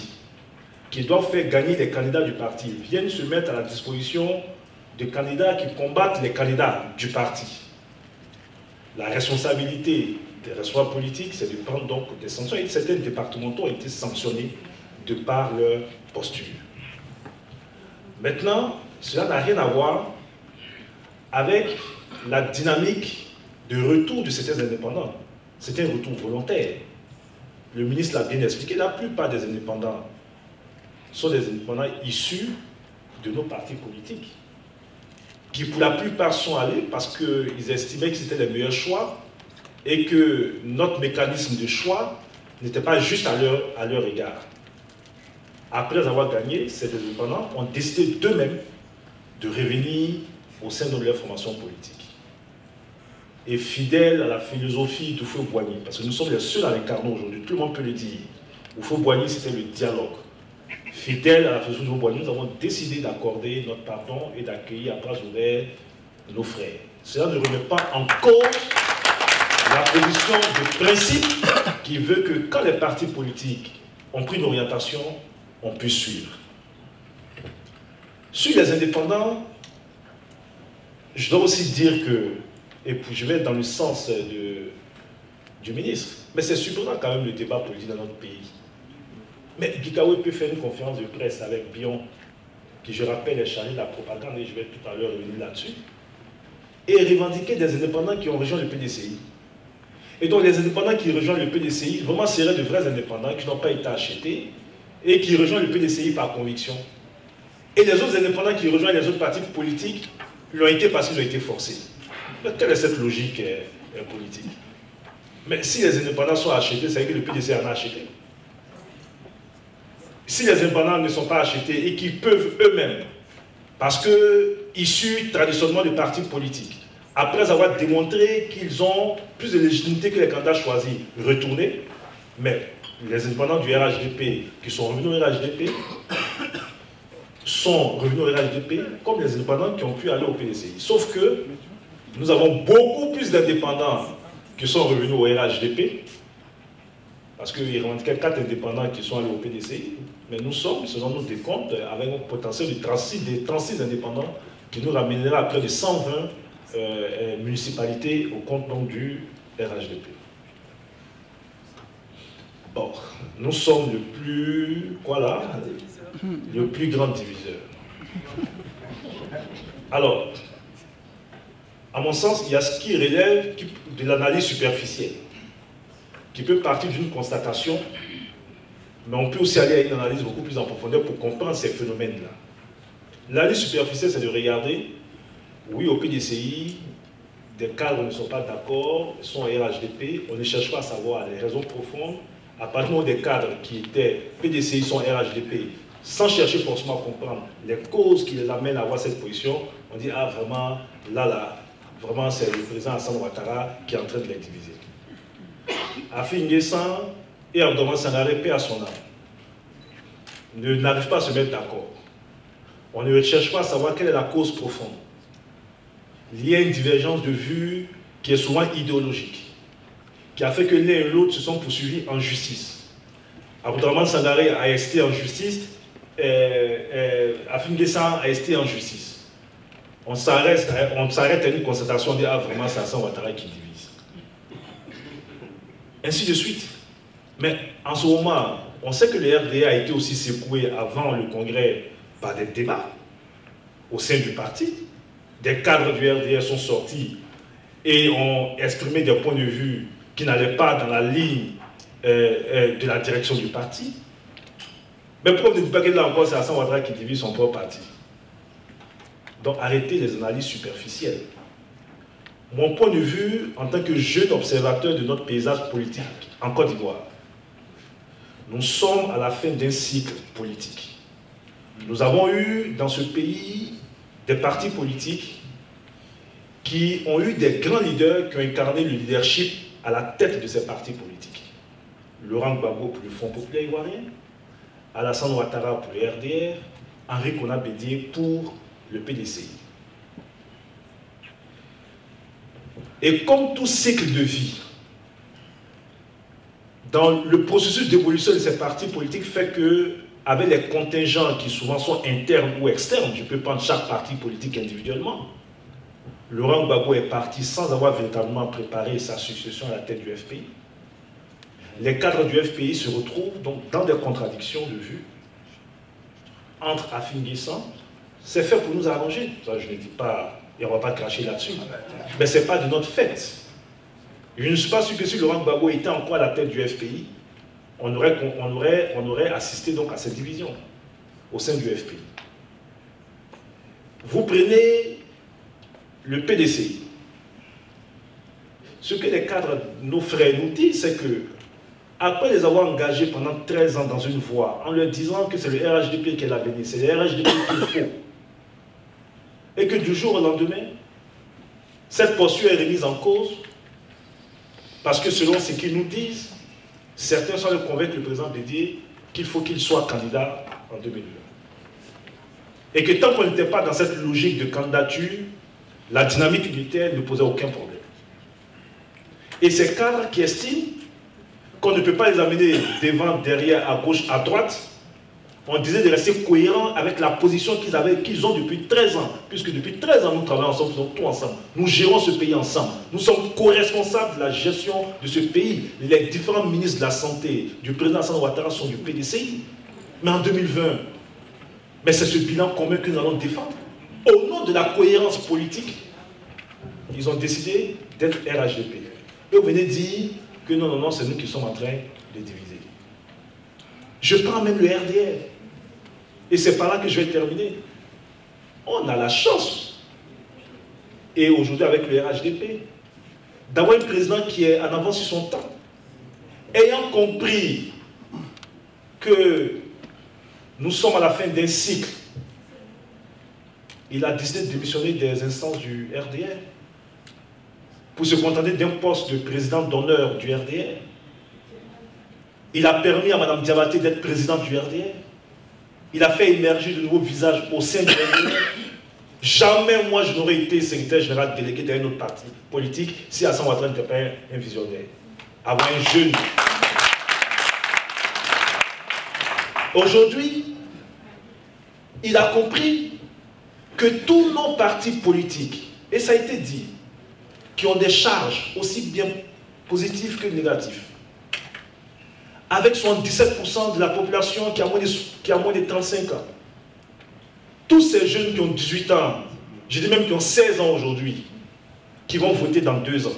qui doivent faire gagner les candidats du parti, viennent se mettre à la disposition de candidats qui combattent les candidats du parti, la responsabilité des responsables politiques, c'est de prendre donc des sanctions. Et certains départementaux ont été sanctionnés de par leur posture. Maintenant, cela n'a rien à voir avec la dynamique de retour de certains indépendants. C'est un retour volontaire. Le ministre l'a bien expliqué, la plupart des indépendants sont des indépendants issus de nos partis politiques, qui pour la plupart sont allés parce qu'ils estimaient que c'était les meilleurs choix et que notre mécanisme de choix n'était pas juste à leur égard. Après avoir gagné, ces indépendants ont décidé d'eux-mêmes de revenir au sein de leur formation politique. Et fidèle à la philosophie d'Houphouët-Boigny, parce que nous sommes les seuls à l'incarner aujourd'hui, tout le monde peut le dire. Houphouët-Boigny, c'était le dialogue. Fidèle à la philosophie d'Houphouët-Boigny, nous avons décidé d'accorder notre pardon et d'accueillir à bras ouverts nos frères. Cela ne remet pas en cause la position de principe qui veut que quand les partis politiques ont pris une orientation, on puisse suivre. Sur les indépendants, je dois aussi dire que, et puis je vais dans le sens du ministre, mais c'est surprenant quand même le débat politique dans notre pays. Mais Gikawe peut faire une conférence de presse avec Bion, qui je rappelle est chargé de la propagande, et je vais tout à l'heure revenir là-dessus, et revendiquer des indépendants qui ont rejoint le PDCI. Et donc les indépendants qui rejoignent le PDCI, vraiment seraient de vrais indépendants qui n'ont pas été achetés, et qui rejoignent le PDCI par conviction. Et les autres indépendants qui rejoignent les autres partis politiques l'ont été parce qu'ils ont été forcés. Mais quelle est cette logique politique? Mais si les indépendants sont achetés, ça veut dire que le PDCI en a acheté. Si les indépendants ne sont pas achetés et qu'ils peuvent eux-mêmes, parce que issus traditionnellement de partis politiques, après avoir démontré qu'ils ont plus de légitimité que les candidats choisis, retourner, mais les indépendants du RHDP qui sont revenus au RHDP sont revenus au RHDP comme les indépendants qui ont pu aller au PDCI. Sauf que nous avons beaucoup plus d'indépendants qui sont revenus au RHDP, parce qu'il revendiquait 4 indépendants qui sont allés au PDCI, mais nous sommes, selon nos décomptes, avec un potentiel de 36 indépendants qui nous ramènera à près de 120 municipalités au compte donc du RHDP. Bon, nous sommes le plus, le plus grand diviseur. Alors, à mon sens, il y a ce qui relève de l'analyse superficielle, qui peut partir d'une constatation, mais on peut aussi aller à une analyse beaucoup plus en profondeur pour comprendre ces phénomènes-là. L'analyse superficielle, c'est de regarder, oui, au PDCI, des cadres ne sont pas d'accord, sont RHDP, on ne cherche pas à savoir les raisons profondes. À partir du moment où des cadres qui étaient PDCI sont RHDP, sans chercher forcément à comprendre les causes qui les amènent à avoir cette position, on dit, ah vraiment, vraiment c'est le président Alassane Ouattara qui est en train de les diviser. Afin N'Guessan et Abdourahmane Sangaré, paix à son âme, n'arrivent pas à se mettre d'accord. On ne cherche pas à savoir quelle est la cause profonde. Il y a une divergence de vues qui est souvent idéologique, qui a fait que l'un et l'autre se sont poursuivis en justice. Abdourahmane Sangaré a resté en justice, Afin N'Guessan a resté en justice. On s'arrête à une constatation, on dit, ah vraiment c'est Alassane Ouattara qui divise. Ainsi de suite. Mais en ce moment, on sait que le RDA a été aussi secoué avant le congrès par des débats au sein du parti. Des cadres du RDA sont sortis et ont exprimé des points de vue qui n'allaient pas dans la ligne de la direction du parti. Mais pourquoi vous ne dites pas que là encore, c'est Alassane Ouattara qui divise son propre parti? Donc arrêtez les analyses superficielles. Mon point de vue, en tant que jeune observateur de notre paysage politique en Côte d'Ivoire, nous sommes à la fin d'un cycle politique. Nous avons eu dans ce pays des partis politiques qui ont eu des grands leaders qui ont incarné le leadership à la tête de ces partis politiques. Laurent Gbagbo pour le Front populaire ivoirien, Alassane Ouattara pour le RDR, Henri Konan Bédié pour le PDCI. Et comme tout cycle de vie, dans le processus d'évolution de ces partis politiques fait que, avec les contingents qui souvent sont internes ou externes, je peux prendre chaque parti politique individuellement, Laurent Gbagbo est parti sans avoir véritablement préparé sa succession à la tête du FPI. Les cadres du FPI se retrouvent donc dans des contradictions de vue entre Afin Guessan. C'est fait pour nous arranger. Ça, je ne dis pas, et on ne va pas cracher là-dessus. Mais ce n'est pas de notre fait. Je ne suis pas sûr que si Laurent Gbagbo était encore à la tête du FPI, on aurait assisté donc à cette division au sein du FPI. Vous prenez le PDCI. Ce que les cadres, nos frères nous disent, c'est que après les avoir engagés pendant 13 ans dans une voie, en leur disant que c'est le RHDP qui est l'avenir, c'est le RHDP qu'il faut, et que du jour au lendemain, cette posture est remise en cause, parce que selon ce qu'ils nous disent, certains sont allés convaincre le président Bédié qu'il faut qu'il soit candidat en 2020. Et que tant qu'on n'était pas dans cette logique de candidature, la dynamique unitaire ne posait aucun problème. Et ces cadres qui estiment qu'on ne peut pas les amener devant, derrière, à gauche, à droite, on disait de rester cohérents avec la position qu'ils ont depuis 13 ans. Puisque depuis 13 ans, nous travaillons ensemble, nous faisons tout ensemble. Nous gérons ce pays ensemble. Nous sommes co-responsables de la gestion de ce pays. Les différents ministres de la Santé, du président Alassane Ouattara sont du PDCI. Mais en 2020, mais c'est ce bilan commun que nous allons défendre. Au nom de la cohérence politique, ils ont décidé d'être RHDP. Et vous venez dire que non, non, non, c'est nous qui sommes en train de diviser. Je prends même le RDR. Et c'est par là que je vais terminer. On a la chance, et aujourd'hui avec le RHDP, d'avoir un président qui est en avance sur son temps. Ayant compris que nous sommes à la fin d'un cycle, il a décidé de démissionner des instances du RDR pour se contenter d'un poste de président d'honneur du RDR. Il a permis à Mme Diabaté d'être présidente du RDR. Il a fait émerger de nouveaux visages au sein du RDR. Jamais, moi, je n'aurais été secrétaire général délégué d'un autre parti politique si Alassane Ouattara n'était pas un visionnaire. Avoir un jeune. Aujourd'hui, il a compris que tous nos partis politiques, et ça a été dit, qui ont des charges aussi bien positives que négatives, avec 77% de la population qui a moins de 35 ans. Tous ces jeunes qui ont 18 ans, je dis même qui ont 16 ans aujourd'hui, qui vont voter dans 2 ans.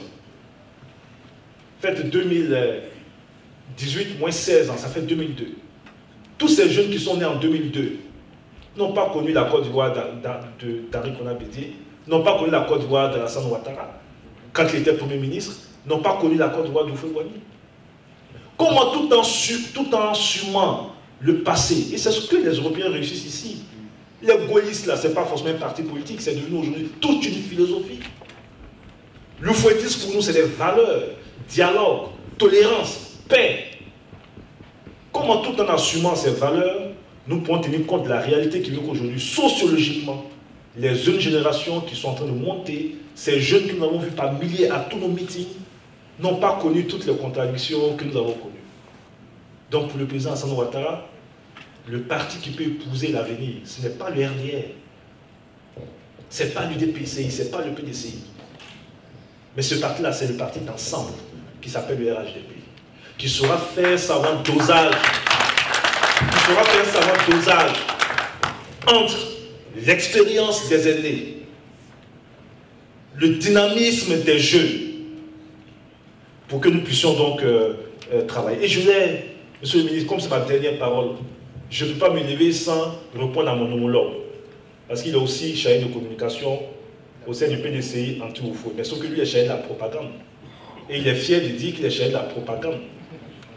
Faites 2018 moins 16 ans, ça fait 2002. Tous ces jeunes qui sont nés en 2002 n'ont pas connu la Côte d'Ivoire d'Henri Konan Bédié, n'ont pas connu la Côte d'Ivoire d'Alassane Ouattara, quand il était Premier ministre, n'ont pas connu la Côte d'Ivoire d'Houphouët-Boigny. Comment tout en assumant le passé, et c'est ce que les Européens réussissent ici. Les gaullistes, là, ce n'est pas forcément un parti politique, c'est devenu aujourd'hui toute une philosophie. Le fouettisme pour nous, c'est des valeurs, dialogue, tolérance, paix. Comment tout en assumant ces valeurs, nous pouvons tenir compte de la réalité qui veut qu'aujourd'hui, sociologiquement, les jeunes générations qui sont en train de monter, ces jeunes que nous avons vus par milliers à tous nos meetings, n'ont pas connu toutes les contradictions que nous avons connues. Donc pour le président Alassane Ouattara, le parti qui peut épouser l'avenir, ce n'est pas le RDR, ce n'est pas l'UDPCI, ce n'est pas le PDCI. Mais ce parti-là, c'est le parti d'ensemble qui s'appelle le RHDP, qui saura faire savoir dosage, entre l'expérience des aînés, le dynamisme des jeunes, pour que nous puissions donc travailler. Et je voulais, Monsieur le ministre, comme c'est ma dernière parole, je ne peux pas me lever sans répondre à mon homologue. Parce qu'il est aussi chargé de communication au sein du PDCI anti-Oufou. Mais sauf que lui est chargé de la propagande. Et il est fier de dire qu'il est chargé de la propagande.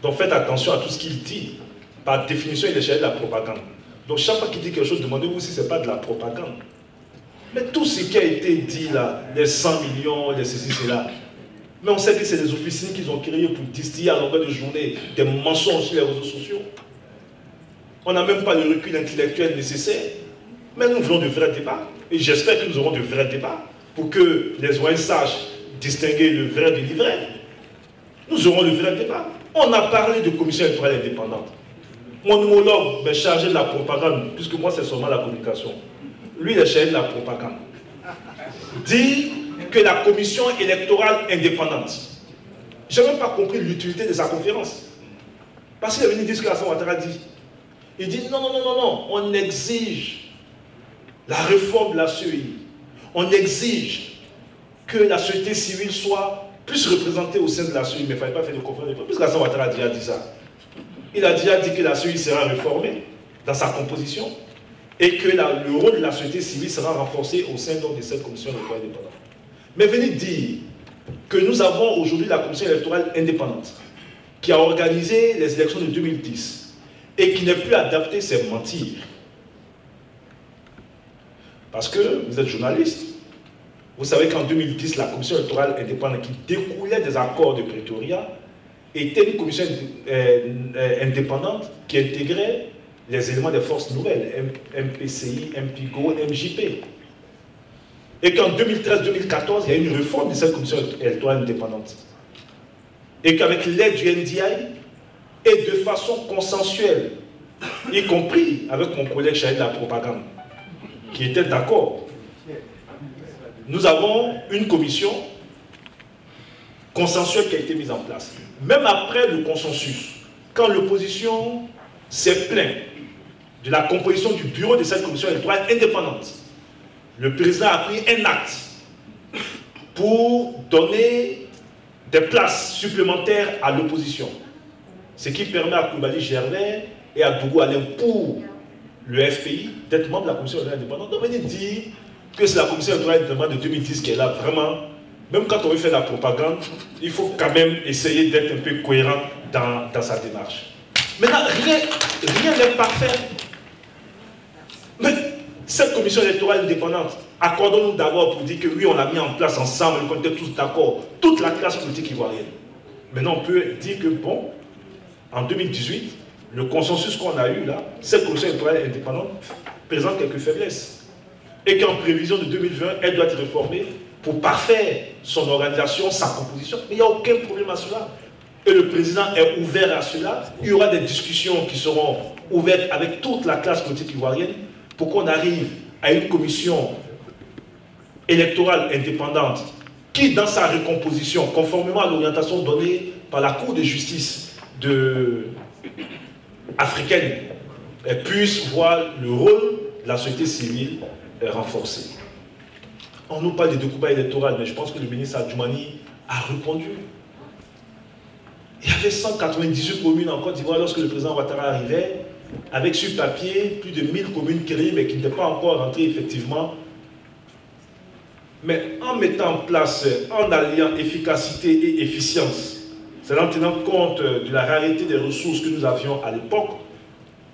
Donc faites attention à tout ce qu'il dit. Par définition, il est chargé de la propagande. Donc chaque fois qu'il dit quelque chose, demandez-vous si ce n'est pas de la propagande. Mais tout ce qui a été dit là, les 100 millions, les ceci, cela, mais on sait que c'est des officines qu'ils ont créées pour distiller à longueur de journée des mensonges sur les réseaux sociaux. On n'a même pas le recul intellectuel nécessaire. Mais nous voulons de vrais débats. Et j'espère que nous aurons de vrais débats pour que les ONG sachent distinguer le vrai de l'ivraie. Nous aurons le vrai débat. On a parlé de commission électorale indépendante. Mon homologue est chargé de la propagande, puisque moi c'est seulement la communication. Lui, il est chargé de la propagande. Dit que la commission électorale indépendante. Je n'ai même pas compris l'utilité de sa conférence. Parce qu'il est venu dire ce que Alassane Ouattara dit. Il dit non, non, non, non, non, on exige la réforme de la CEI. On exige que la société civile soit plus représentée au sein de la CEI. Mais il ne fallait pas faire de conférence. Puisque Alassane Ouattara a déjà dit ça. Il a déjà dit que la CEI sera réformée dans sa composition et que le rôle de la société civile sera renforcé au sein de cette commission électorale indépendante. Mais venez dire que nous avons aujourd'hui la commission électorale indépendante qui a organisé les élections de 2010 et qui n'est plus adaptée, c'est mentir. Parce que vous êtes journaliste, vous savez qu'en 2010, la commission électorale indépendante qui découlait des accords de Pretoria était une commission indépendante qui intégrait les éléments des forces nouvelles, MPCI, MPIGO, MJP. Et qu'en 2013-2014, il y a eu une réforme de cette commission électorale indépendante. Et qu'avec l'aide du NDI, et de façon consensuelle, y compris avec mon collègue chargé de la propagande, qui était d'accord, nous avons une commission consensuelle qui a été mise en place. Même après le consensus, quand l'opposition s'est plainte de la composition du bureau de cette commission électorale indépendante, le président a pris un acte pour donner des places supplémentaires à l'opposition. Ce qui permet à Koulibaly Gervais et à Dougou Alain pour le FPI d'être membre de la commission électorale indépendante. Donc venez dire que c'est la commission électorale indépendante de 2010 qui est là vraiment. Même quand on veut faire la propagande, il faut quand même essayer d'être un peu cohérent dans sa démarche. Maintenant, rien n'est parfait. Mais cette commission électorale indépendante, accordons-nous d'abord pour dire que oui, on l'a mis en place ensemble, qu'on était tous d'accord, toute la classe politique ivoirienne. Maintenant, on peut dire que bon, en 2018, le consensus qu'on a eu là, cette commission électorale indépendante présente quelques faiblesses. Et qu'en prévision de 2020, elle doit être réformée pour parfaire son organisation, sa composition. Mais il n'y a aucun problème à cela. Et le président est ouvert à cela. Il y aura des discussions qui seront ouvertes avec toute la classe politique ivoirienne pour qu'on arrive à une commission électorale indépendante qui, dans sa recomposition, conformément à l'orientation donnée par la Cour de justice africaine, puisse voir le rôle de la société civile renforcé. On nous parle de découpage électoral, mais je pense que le ministre Adjoumani a répondu. Il y avait 198 communes en Côte d'Ivoire lorsque le président Ouattara arrivait, avec sur papier plus de 1000 communes créées, mais qui n'étaient pas encore rentrées effectivement. Mais en mettant en place, en alliant efficacité et efficience, c'est en tenant compte de la rareté des ressources que nous avions à l'époque,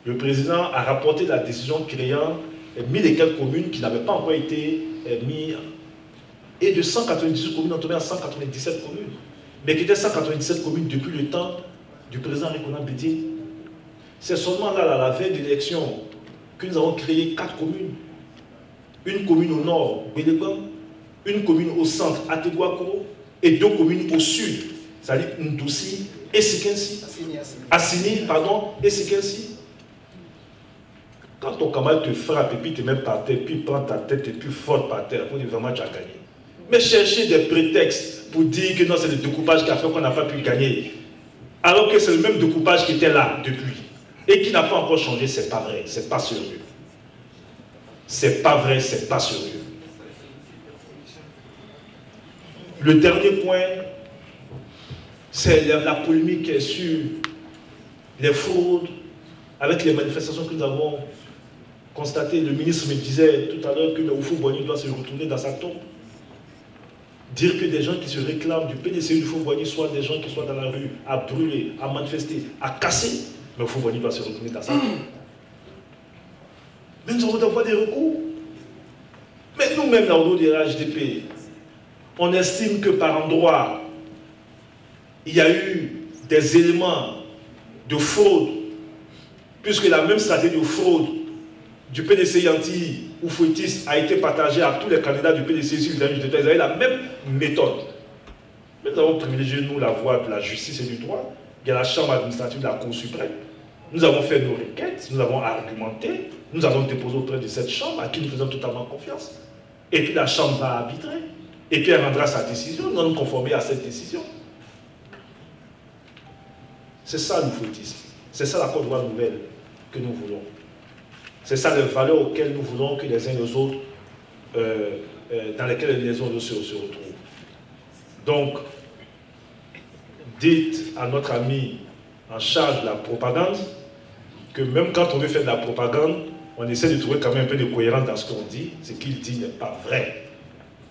le président a rapporté la décision créant 1000 et quelques communes qui n'avaient pas encore été mises. Et de 198 communes, on tombait à 197 communes. Mais qui étaient 197 communes depuis le temps du président Rikonan Bédié. C'est seulement là, à la veille de l'élection, que nous avons créé 4 communes. Une commune au nord, Bélégon, une commune au centre, Ateguako, et 2 communes au sud, c'est-à-dire Ndoussi et Sikensi. Assini, pardon, et Sikensi. Quand ton camarade te frappe et puis te met par terre, puis prend ta tête et puis frotte par terre, pour dire vraiment tu as gagné. Mais chercher des prétextes pour dire que non, c'est le découpage qui a fait qu'on n'a pas pu gagner, alors que c'est le même découpage qui était là depuis et qui n'a pas encore changé, c'est pas vrai, c'est pas sérieux. C'est pas vrai, c'est pas sérieux. Le dernier point, c'est la polémique sur les fraudes avec les manifestations que nous avons constatées. Le ministre me disait tout à l'heure que le Houphouët-Boigny doit se retourner dans sa tombe. Dire que des gens qui se réclament du PDCI du Houphouët-Boigny soient des gens qui soient dans la rue à brûler, à manifester, à casser, mais Houphouët-Boigny doit se retourner dans sa tombe. Mais nous avons d'abord des recours. Mais nous-mêmes, là, au niveau des RHDP, on estime que par endroit, il y a eu des éléments de fraude, puisque la même stratégie de fraude du PDCI anti-oufouettiste a été partagée à tous les candidats du PDCI sur les RHDP. Ils avaient la même méthode. Mais nous avons privilégié, nous, la voie de la justice et du droit. Il y a la chambre administrative de la Cour suprême. Nous avons fait nos requêtes, nous avons argumenté, nous avons déposé auprès de cette chambre à qui nous faisons totalement confiance. Et puis la chambre va arbitrer. Et puis elle rendra sa décision, nous allons nous conformer à cette décision. C'est ça l'oufouettisme. C'est ça la Côte d'Ivoire nouvelle que nous voulons. C'est ça les valeurs auxquelles nous voulons que les uns et les autres, dans lesquelles les uns et les autres se retrouvent. Donc, dites à notre ami en charge de la propagande que même quand on veut faire de la propagande, on essaie de trouver quand même un peu de cohérence dans ce qu'on dit. Ce qu'il dit n'est pas vrai.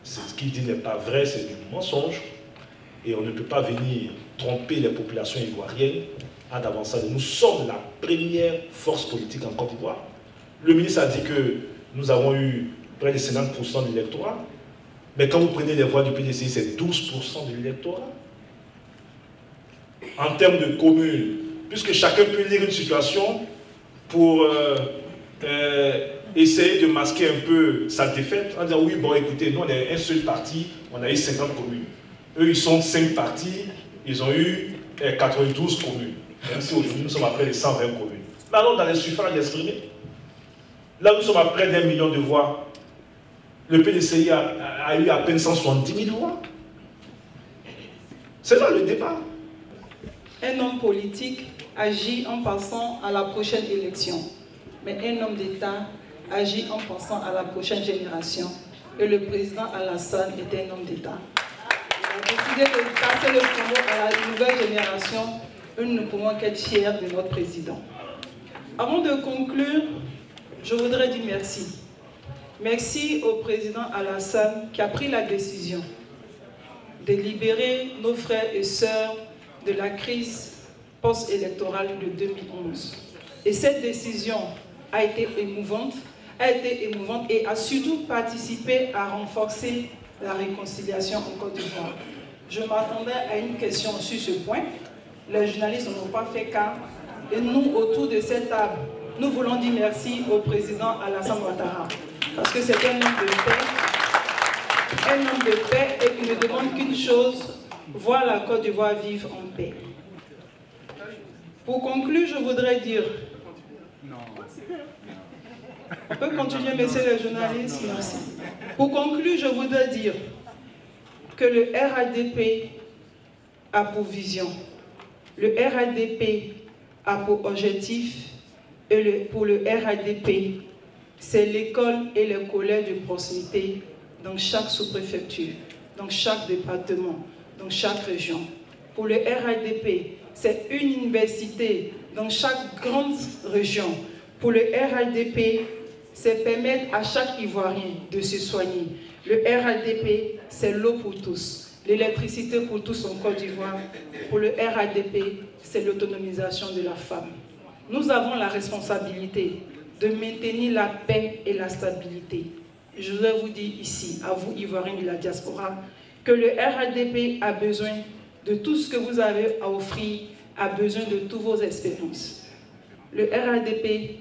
Ce qu'il dit n'est pas vrai, c'est du mensonge. Et on ne peut pas venir tromper les populations ivoiriennes en avançant. Nous sommes la première force politique en Côte d'Ivoire. Le ministre a dit que nous avons eu près de 50% de l'électorat. Mais quand vous prenez les voix du PDCI, c'est 12% de l'électorat. En termes de communes, puisque chacun peut lire une situation pour essayer de masquer un peu sa défaite, en disant oui, bon écoutez, nous on est un seul parti, on a eu 50 communes. Eux ils sont 5 partis, ils ont eu 92 communes. Même si aujourd'hui nous sommes à près de 120 communes. Mais alors dans les suffrages exprimés, là nous sommes à près d'1 million de voix. Le PDCI a eu à peine 170 000 voix. C'est là le débat. Un homme politique agit en pensant à la prochaine élection. Mais un homme d'État agit en pensant à la prochaine génération. Et le président Alassane était un homme d'État. Il a décidé de passer le flambeau à la nouvelle génération. Nous ne pouvons qu'être fiers de notre président. Avant de conclure, je voudrais dire merci. Merci au président Alassane qui a pris la décision de libérer nos frères et sœurs de la crise post-électorale de 2011. Et cette décision a été émouvante et a surtout participé à renforcer la réconciliation en Côte d'Ivoire. Je m'attendais à une question sur ce point. Les journalistes n'ont pas fait cas. Et nous, autour de cette table, nous voulons dire merci au président Alassane Ouattara. Parce que c'est un homme de paix et qui ne demande qu'une chose, voir la Côte d'Ivoire vivre en paix. Pour conclure, je voudrais dire... On peut continuer, messieurs les journalistes? Merci. Pour conclure, je voudrais dire que le RHDP a pour vision, le RHDP a pour objectif, et pour le RHDP, c'est l'école et les collèges de proximité dans chaque sous-préfecture, dans chaque département, dans chaque région. Pour le RHDP, c'est une université dans chaque grande région. Pour le RHDP, c'est permettre à chaque Ivoirien de se soigner. Le RHDP, c'est l'eau pour tous, l'électricité pour tous en Côte d'Ivoire. Pour le RHDP, c'est l'autonomisation de la femme. Nous avons la responsabilité de maintenir la paix et la stabilité. Je voudrais vous dire ici, à vous Ivoiriens de la diaspora, que le RHDP a besoin de tout ce que vous avez à offrir, a besoin de toutes vos expériences. Le RHDP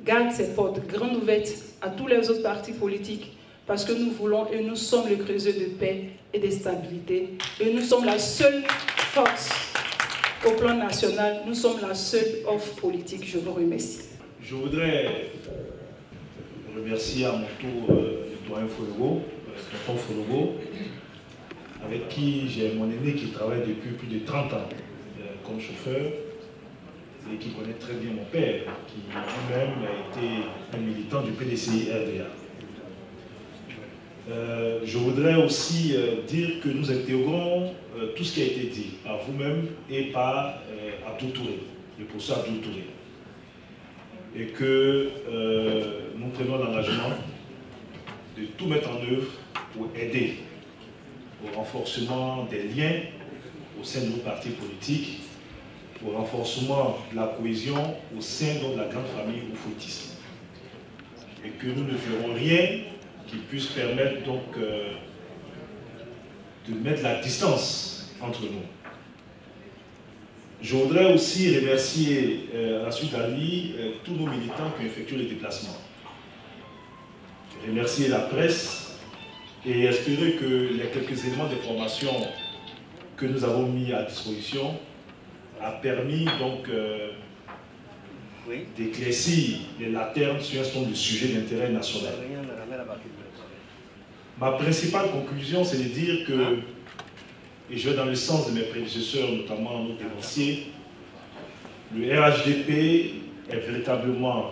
garde ses portes grandes ouvertes à tous les autres partis politiques parce que nous voulons et nous sommes le creuset de paix et de stabilité. Et nous sommes la seule force au plan national, nous sommes la seule offre politique. Je vous remercie. Je voudrais remercier à mon tour le doyen Fologo, tonton Fologo, avec qui j'ai mon aîné qui travaille depuis plus de 30 ans comme chauffeur et qui connaît très bien mon père, qui lui-même a été un militant du PDCI RDA. Je voudrais aussi dire que nous intégrons tout ce qui a été dit par vous-même et par Abdou Touré, le professeur Abdou Touré. et que nous prenons l'engagement de tout mettre en œuvre pour aider au renforcement des liens au sein de nos partis politiques, au renforcement de la cohésion au sein de la grande famille oufouetiste. Et que nous ne ferons rien qui puisse permettre donc de mettre la distance entre nous. Je voudrais aussi remercier à la suite d'Ali tous nos militants qui ont effectué les déplacements. Remercier la presse et espérer que les quelques éléments d'information que nous avons mis à disposition a permis donc d'éclaircir les laternes sur un certain nombre de sujets d'intérêt national. Ma principale conclusion, c'est de dire que, et je vais dans le sens de mes prédécesseurs, notamment nos dénonciers, le RHDP est véritablement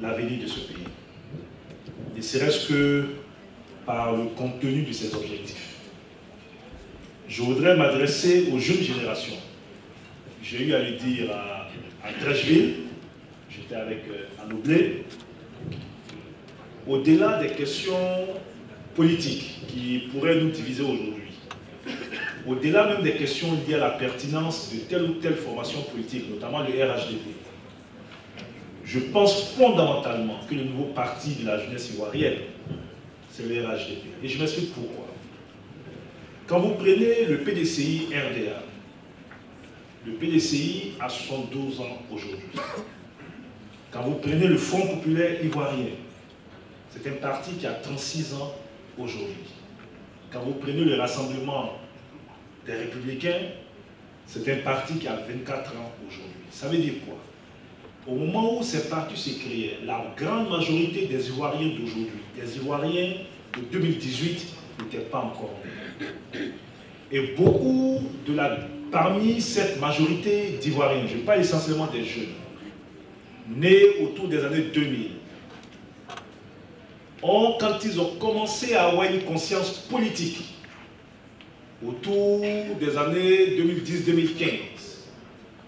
l'avenir de ce pays. Ne serait-ce que par le contenu de ses objectifs. Je voudrais m'adresser aux jeunes générations. J'ai eu à le dire à Trècheville, j'étais avec Anoblé. Au-delà des questions politiques qui pourraient nous diviser aujourd'hui, au-delà même des questions liées à la pertinence de telle ou telle formation politique, notamment le RHDP, je pense fondamentalement que le nouveau parti de la jeunesse ivoirienne, c'est le RHDP. Et je m'explique pourquoi. Quand vous prenez le PDCI RDA, le PDCI a 72 ans aujourd'hui. Quand vous prenez le Front populaire ivoirien, c'est un parti qui a 36 ans aujourd'hui. Quand vous prenez le Rassemblement des Républicains, c'est un parti qui a 24 ans aujourd'hui. Ça veut dire quoi? Au moment où ces partis se créaient, la grande majorité des Ivoiriens d'aujourd'hui, des Ivoiriens de 2018, n'étaient pas encore nés. Et beaucoup parmi cette majorité d'Ivoiriens, je parle essentiellement des jeunes, nés autour des années 2000, quand ils ont commencé à avoir une conscience politique, autour des années 2010-2015,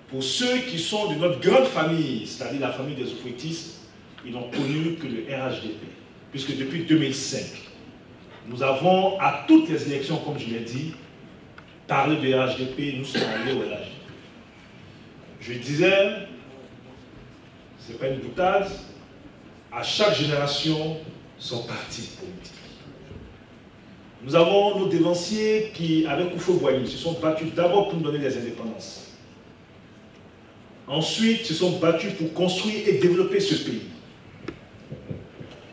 pour ceux qui sont de notre grande famille, c'est-à-dire la famille des oufouettistes, ils n'ont connu que le RHDP. Puisque depuis 2005, nous avons, à toutes les élections, comme je l'ai dit, parlé de RHDP, nous sommes allés au RHDP. Je disais, ce n'est pas une boutade, à chaque génération, son parti politique. Nous avons nos dévanciers qui, avec Houphouët-Boigny, se sont battus d'abord pour nous donner les indépendances. Ensuite, se sont battus pour construire et développer ce pays.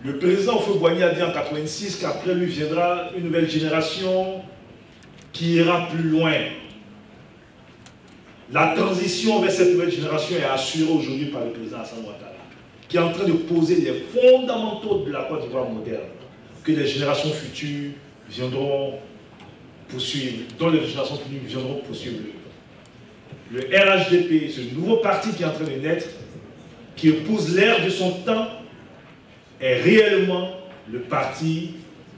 Le président Houphouët-Boigny a dit en 1986 qu'après lui viendra une nouvelle génération qui ira plus loin. La transition vers cette nouvelle génération est assurée aujourd'hui par le président Alassane Ouattara, qui est en train de poser les fondamentaux de la Côte d'Ivoire moderne, que les générations futures viendront poursuivre, dont les générations futures viendront poursuivre. Le RHDP, ce nouveau parti qui est en train de naître, qui épouse l'ère de son temps, est réellement le parti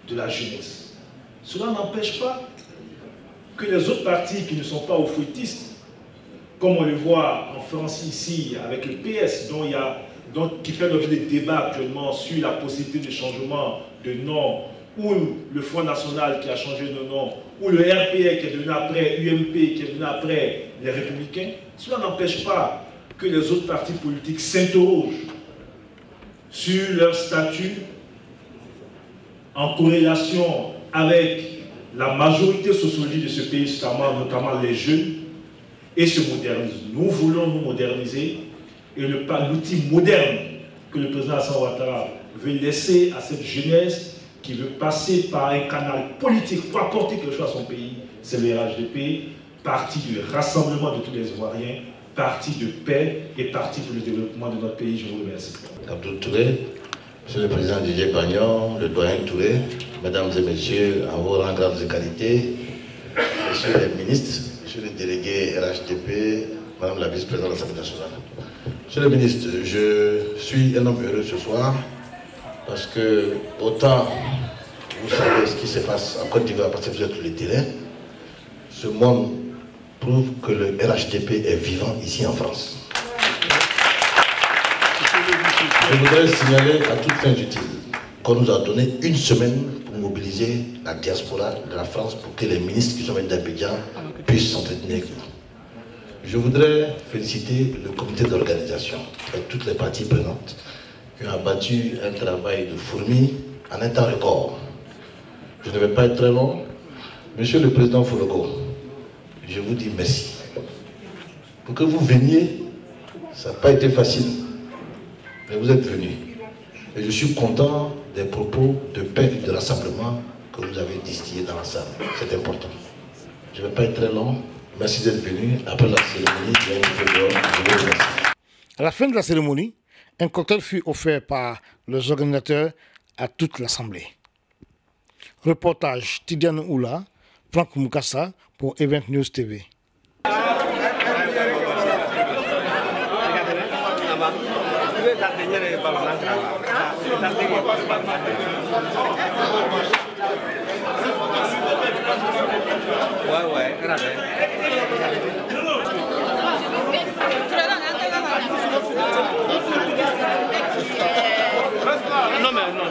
de la jeunesse. Cela n'empêche pas que les autres partis qui ne sont pas oufouettistes, comme on le voit en France ici avec le PS, qui fait l'objet des débats actuellement sur la possibilité de changement de nom, ou le Front National qui a changé de nom, ou le RPR qui est devenu après UMP, qui est devenu après les Républicains, cela n'empêche pas que les autres partis politiques s'interrogent sur leur statut en corrélation avec la majorité sociologique de ce pays, notamment les jeunes, et se modernisent. Nous voulons nous moderniser, et l'outil moderne que le président Alassane Ouattara veut laisser à cette jeunesse qui veut passer par un canal politique pour apporter quelque chose à son pays, c'est le RHDP, parti du rassemblement de tous les Ivoiriens, parti de paix et parti pour le développement de notre pays. Je vous remercie. Abdou Touré, Monsieur le Président Didier Bagnon, le doyen Touré, Mesdames et Messieurs, en vos rangs, grades et qualités, Messieurs les ministres, Monsieur le délégué RHDP, Madame la vice-présidente de l'Assemblée nationale. Monsieur le ministre, je suis un homme heureux ce soir parce que autant vous savez ce qui se passe en Côte d'Ivoire parce que vous êtes sur le terrain, ce monde prouve que le RHDP est vivant ici en France. Je voudrais signaler à toutes fins utiles qu'on nous a donné une semaine pour mobiliser la diaspora de la France pour que les ministres qui sont venus d'Abidjan puissent s'entretenir avec nous. Je voudrais féliciter le comité d'organisation et toutes les parties prenantes qui ont abattu un travail de fourmi en un temps record. Je ne vais pas être très long. Monsieur le Président Fologo, je vous dis merci. Pour que vous veniez, ça n'a pas été facile, mais vous êtes venus. Et je suis content des propos de paix et de rassemblement que vous avez distillés dans la salle. C'est important. Je ne vais pas être très long. Merci d'être venu. Après la cérémonie, il y a une fête dehors. Je vous remercie. À la fin de la cérémonie, un cocktail fut offert par les organisateurs à toute l'Assemblée. Reportage Tidiane Oula, Franck Moukassa pour Event News TV. Non mais non.